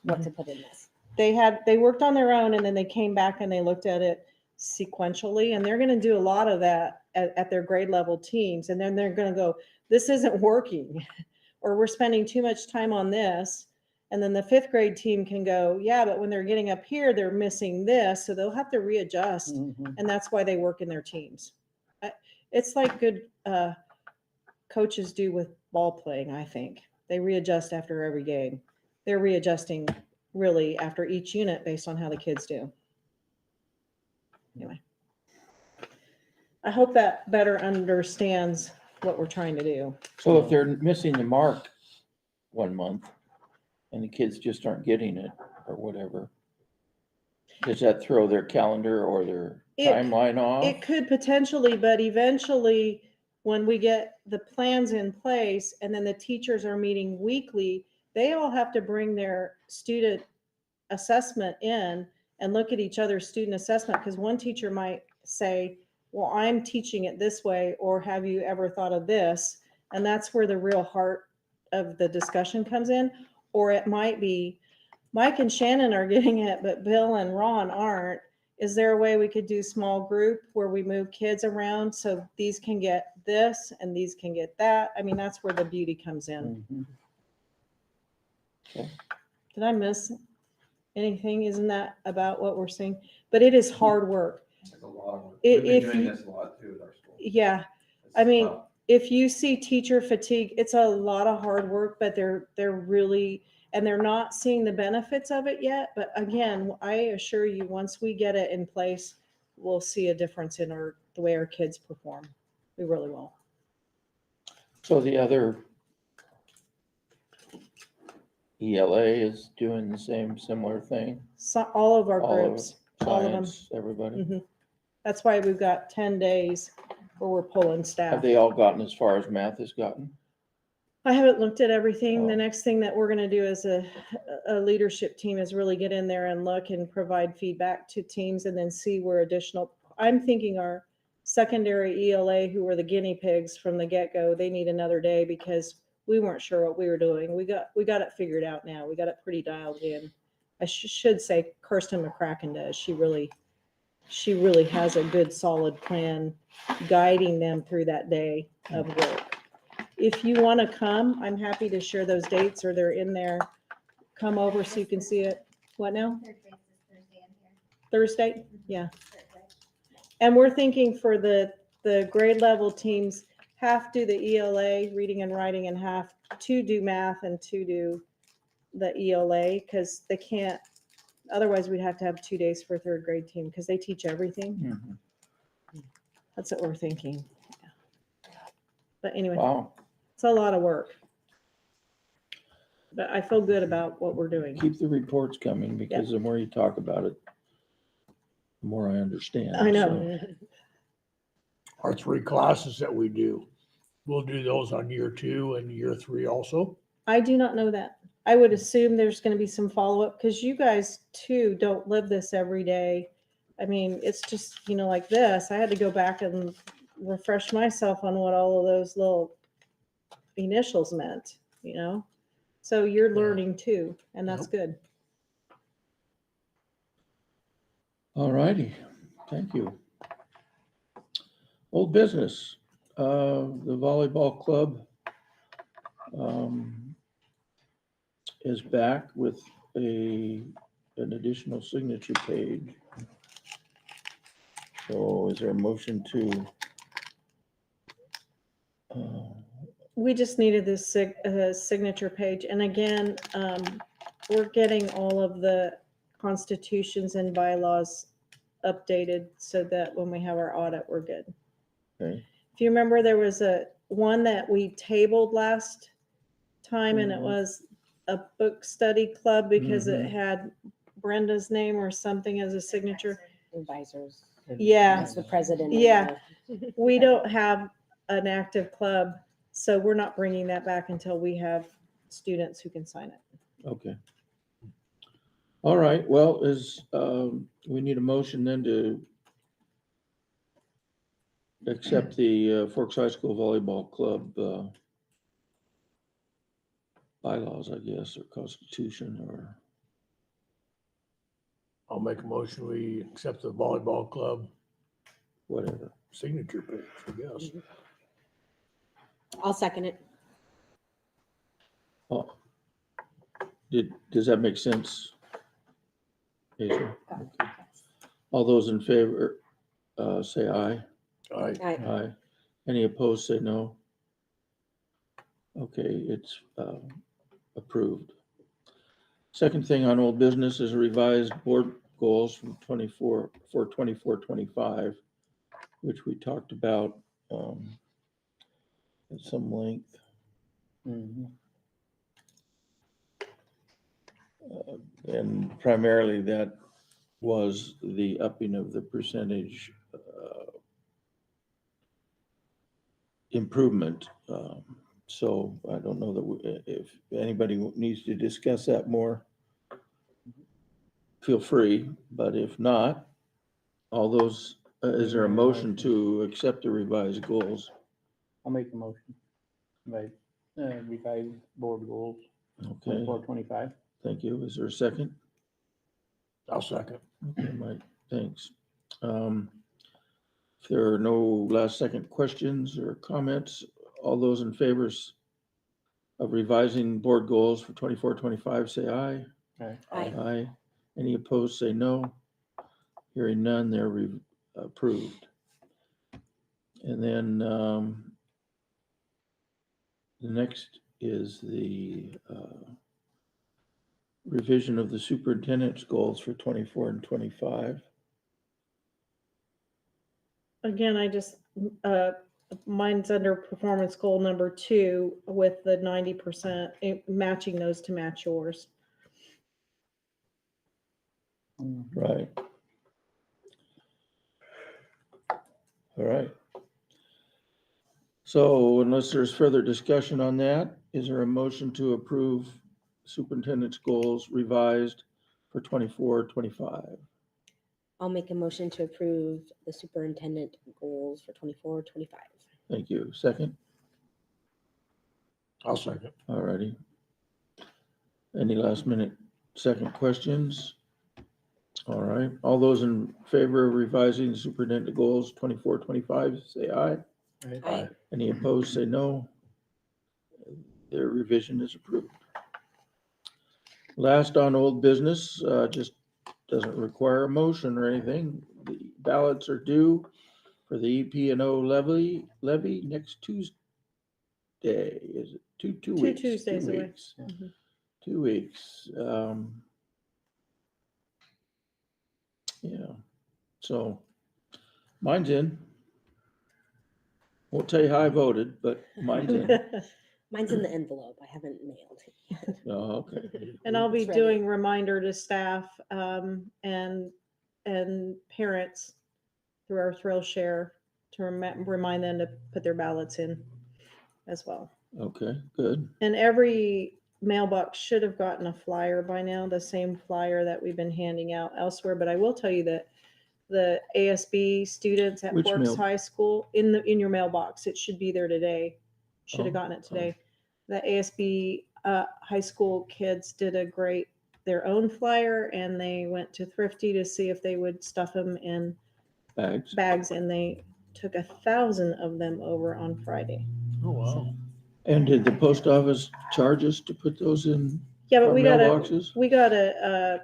Speaker 12: what to put in this.
Speaker 4: They worked on their own and then they came back and they looked at it sequentially, and they're going to do a lot of that at their grade level teams. And then they're going to go, this isn't working, or we're spending too much time on this. And then the 5th grade team can go, yeah, but when they're getting up here, they're missing this. So they'll have to readjust.
Speaker 5: Mhm.
Speaker 4: And that's why they work in their teams. It's like good coaches do with ball playing, I think. They readjust after every game. They're readjusting really after each unit based on how the kids do. Anyway, I hope that better understands what we're trying to do.
Speaker 1: So if they're missing the mark 1 month and the kids just aren't getting it or whatever, does that throw their calendar or their timeline off?
Speaker 4: It could potentially, but eventually when we get the plans in place and then the teachers are meeting weekly, they all have to bring their student assessment in and look at each other's student assessment, because one teacher might say, well, I'm teaching it this way, or have you ever thought of this? And that's where the real heart of the discussion comes in. Or it might be, Mike and Shannon are getting it, but Bill and Ron aren't. Is there a way we could do small group where we move kids around so these can get this and these can get that? I mean, that's where the beauty comes in.
Speaker 5: Mhm.
Speaker 1: Okay.
Speaker 4: Did I miss anything? Isn't that about what we're seeing? But it is hard work.
Speaker 7: It's a lot of work.
Speaker 4: If
Speaker 7: We've been doing
Speaker 4: you-
Speaker 7: this a lot too at our school.
Speaker 4: Yeah.
Speaker 7: It's
Speaker 4: I mean,
Speaker 7: tough.
Speaker 4: if you see teacher fatigue, it's a lot of hard work, but they're really, and they're not seeing the benefits of it yet. But again, I assure you, once we get it in place, we'll see a difference in the way our kids perform. We really will.
Speaker 1: So the other ELA is doing the same similar thing?
Speaker 4: So all of our
Speaker 1: All of
Speaker 4: groups, all of them.
Speaker 1: Science, everybody?
Speaker 4: Mhm. That's why we've got 10 days where we're pulling
Speaker 1: Have
Speaker 4: staff.
Speaker 1: they all gotten as far as math has gotten?
Speaker 4: I haven't looked at everything. The
Speaker 1: Oh.
Speaker 4: next thing that we're going to do as a leadership team is really get in there and look and provide feedback to teams and then see where additional, I'm thinking our secondary ELA, who were the guinea pigs from the get-go, they need another day because we weren't sure what we were doing. We got it figured out now. We got it pretty dialed in. I should say Kirsten McCracken does. She really has a good solid plan guiding them through that day of work. If you want to come, I'm happy to share those dates, or they're in there. Come over so you can see it. What now? Thursday? Yeah. And we're thinking for the grade level teams, half do the ELA, reading and writing, and half to do math and to do the ELA, because they can't, otherwise we'd have to have 2 days for a 3rd grade team because they teach everything.
Speaker 1: Mhm.
Speaker 4: That's what we're thinking. But anyway,
Speaker 1: Wow,
Speaker 4: it's a lot of work. But I feel good about what we're doing.
Speaker 1: keep the reports coming because the more you talk about it, the more I understand.
Speaker 4: I know.
Speaker 1: So,
Speaker 3: Our 3 classes that we do, we'll do those on year 2 and year 3 also.
Speaker 4: I do not know that. I would assume there's going to be some follow-up because you guys too don't live this every day. I mean, it's just, like this. I had to go back and refresh myself on what all of those little initials meant, you know? So you're
Speaker 3: Yeah.
Speaker 4: learning too, and that's good.
Speaker 1: All righty, thank you. Old business, the volleyball club is back with an additional signature page. So is there a motion to?
Speaker 4: We just needed this signature page. And again, we're getting all of the constitutions and bylaws updated so that when we have our audit, we're good.
Speaker 1: Okay.
Speaker 4: If you remember, there was one that we tabled last time, and it
Speaker 5: Mhm.
Speaker 4: was a book study club because it
Speaker 1: Mhm.
Speaker 4: had Brenda's name or something as a signature.
Speaker 12: Advisors.
Speaker 4: Yeah.
Speaker 12: That's the president. of
Speaker 4: Yeah.
Speaker 12: the-
Speaker 4: We don't have an active club, so we're not bringing that back until we have students who can sign it.
Speaker 1: Okay. All right, well, we need a motion then to accept the Forks High School Volleyball Club bylaws, I guess, or constitution, or
Speaker 3: I'll make a motion, we accept the volleyball club
Speaker 1: whatever.
Speaker 3: signature page, I guess.
Speaker 12: I'll second it.
Speaker 1: Oh, does that make sense? Asia? Okay. All those in favor, say aye.
Speaker 3: Aye.
Speaker 1: Aye. Any opposed, say no. Okay, it's approved. Second thing on old business is revised board goals from 24-25, which we talked about at some length.
Speaker 5: Mhm.
Speaker 1: And primarily that was the upping of the percentage improvement. So I don't know that if anybody needs to discuss that more, feel free, but if not, all those, is there a motion to accept the revised goals?
Speaker 5: I'll make the motion. Right, revise board goals,
Speaker 1: Okay,
Speaker 5: 24-25.
Speaker 1: thank you. Is there a second?
Speaker 3: I'll second.
Speaker 1: Okay, Mike, thanks. If there are no last second questions or comments, all those in favor of revising board goals for 24-25, say aye.
Speaker 5: Right.
Speaker 12: Aye.
Speaker 1: Aye. Any opposed, say no. Hearing none, they're approved. And then the next is the revision of the superintendent's goals for 24 and 25.
Speaker 4: Again, I just, mine's under performance goal number 2 with the 90%, matching those to match yours.
Speaker 1: Right. All right. So unless there's further discussion on that, is there a motion to approve superintendent's goals revised for 24-25?
Speaker 12: I'll make a motion to approve the superintendent goals for 24-25.
Speaker 1: Thank you. Second?
Speaker 3: I'll second.
Speaker 1: All righty. Any last minute second questions? All right. All those in favor of revising the superintendent goals 24-25, say aye.
Speaker 12: Aye.
Speaker 1: Any opposed, say no. Their revision is approved. Last on old business, just doesn't require a motion or anything. The ballots are due for the EP&O levy next Tuesday. Is it two weeks?
Speaker 4: Tuesdays
Speaker 1: 2
Speaker 4: away.
Speaker 1: weeks.
Speaker 4: Mhm.
Speaker 1: 2 weeks. Yeah. So mine's in. Won't tell you how I voted, but mine's in.
Speaker 12: Mine's in the envelope. I haven't mailed it.
Speaker 1: Oh, okay.
Speaker 4: And I'll be
Speaker 12: It's ready.
Speaker 4: doing reminder to staff and parents through our Thrill Share to remind them to put their ballots in as well.
Speaker 1: Okay, good.
Speaker 4: And every mailbox should have gotten a flyer by now, the same flyer that we've been handing out elsewhere. But I will tell you that the ASB students at
Speaker 1: Which
Speaker 4: Forks
Speaker 1: mail-
Speaker 4: High School in your mailbox, it should be there today. Should have
Speaker 1: Oh,
Speaker 4: gotten it today. the ASB high school kids did their own flyer, and they went to Thrifty to see if they would stuff them in
Speaker 1: Bags.
Speaker 4: and they took 1,000 of them over on Friday.
Speaker 3: Oh, wow.
Speaker 1: And did the post office charge us to put those in
Speaker 4: Yeah, but
Speaker 1: our
Speaker 4: we got
Speaker 1: mailboxes?
Speaker 4: a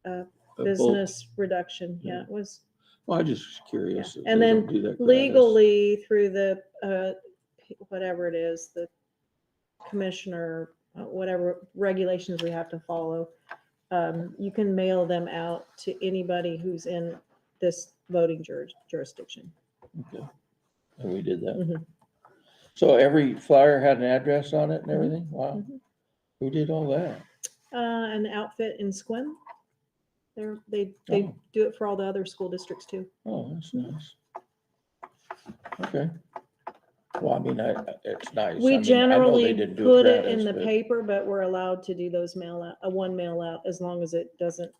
Speaker 1: A bulk?
Speaker 4: business reduction.
Speaker 1: Yeah.
Speaker 4: Yeah, it was.
Speaker 1: Well, I'm just curious. if
Speaker 4: And
Speaker 1: they
Speaker 4: then
Speaker 1: don't do that gratis.
Speaker 4: legally through the, whatever it is, the commissioner, whatever regulations we have to follow, you can mail them out to anybody who's in this voting jurisdiction.
Speaker 1: Okay. And we did that.
Speaker 4: Mhm.
Speaker 1: So every flyer had an address on it and everything? Wow.
Speaker 4: Mhm.
Speaker 1: Who did all that?
Speaker 4: An outfit in Squim. They
Speaker 1: Oh.
Speaker 4: do it for all the other school districts too.
Speaker 1: Oh, that's nice. Okay. Well, I mean, it's nice.
Speaker 4: We
Speaker 1: I mean, I know they
Speaker 4: generally
Speaker 1: didn't do
Speaker 4: put it
Speaker 1: gratis,
Speaker 4: in the
Speaker 1: but
Speaker 4: paper, but we're allowed to do those one mail out, as long as it doesn't
Speaker 1: tell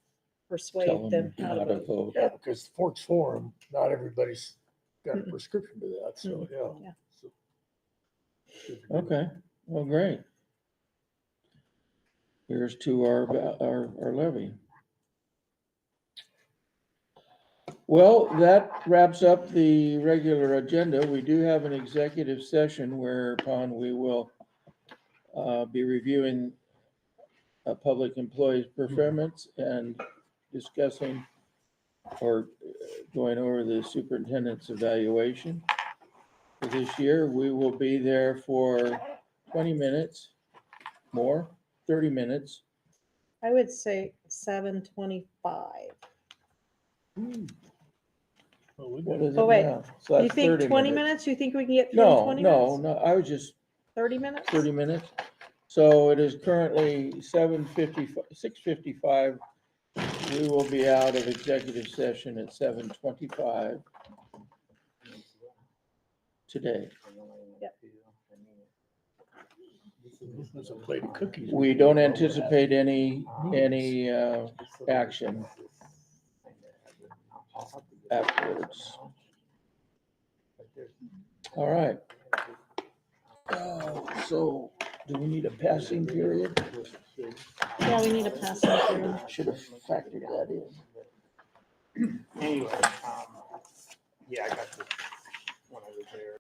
Speaker 4: persuade them
Speaker 1: them
Speaker 4: how
Speaker 1: how
Speaker 4: to
Speaker 1: to
Speaker 4: vote.
Speaker 1: vote.
Speaker 3: Yeah, because Forks Forum, not everybody's got a
Speaker 4: Mm-mm.
Speaker 3: prescription to that, so,
Speaker 4: Yeah.
Speaker 3: yeah. So,
Speaker 1: Okay, well, great. Here's to our levy. Well, that wraps up the regular agenda. We do have an executive session whereupon we will be reviewing a public employee's performance and discussing or going over the superintendent's evaluation for this year. We will be there for 20 minutes, more, 30 minutes.
Speaker 4: I would say 7:25.
Speaker 3: well, we
Speaker 1: What
Speaker 3: got-
Speaker 1: is
Speaker 4: Oh,
Speaker 1: it
Speaker 4: wait.
Speaker 1: now? So
Speaker 4: You
Speaker 1: that's
Speaker 4: think
Speaker 1: 30
Speaker 4: 20
Speaker 1: minutes.
Speaker 4: minutes? You think we can get through in
Speaker 1: No,
Speaker 4: 20
Speaker 1: no,
Speaker 4: minutes?
Speaker 1: no, I was just
Speaker 4: 30 minutes?
Speaker 1: 30 minutes. So it is currently 7:55, 6:55. We will be out of executive session at 7:25 today.
Speaker 3: There's a plate of cookies.
Speaker 1: We don't anticipate any action afterwards. All right. So do we need a passing period?
Speaker 4: Yeah, we need a passing through.
Speaker 1: Should have factored that in.
Speaker 5: Anyway, yeah, I got this when I was there.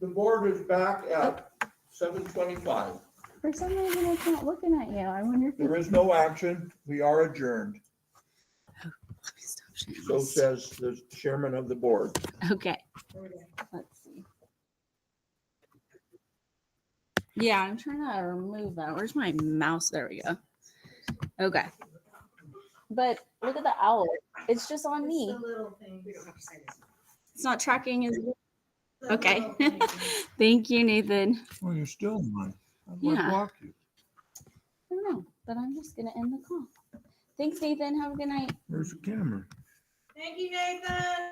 Speaker 1: The board is back at 7:25.
Speaker 8: For some reason, it's not looking at you. I wonder if
Speaker 1: There
Speaker 8: it's.
Speaker 1: is no action. We are adjourned.
Speaker 8: Let me stop sharing
Speaker 1: So
Speaker 8: this.
Speaker 1: says the chairman of the board.
Speaker 8: Okay. Let's see. Yeah, I'm trying to remove that. Where's my mouse? There we go. Okay. But look at the owl. It's just on me. It's not tracking as. Okay. Thank you, Nathan.
Speaker 1: Well, you're still on. How do
Speaker 8: Yeah.
Speaker 1: I block you?
Speaker 8: I don't know, but I'm just gonna end the call. Thanks, Nathan. Have a good night.
Speaker 1: Where's the camera?
Speaker 4: Thank you, Nathan.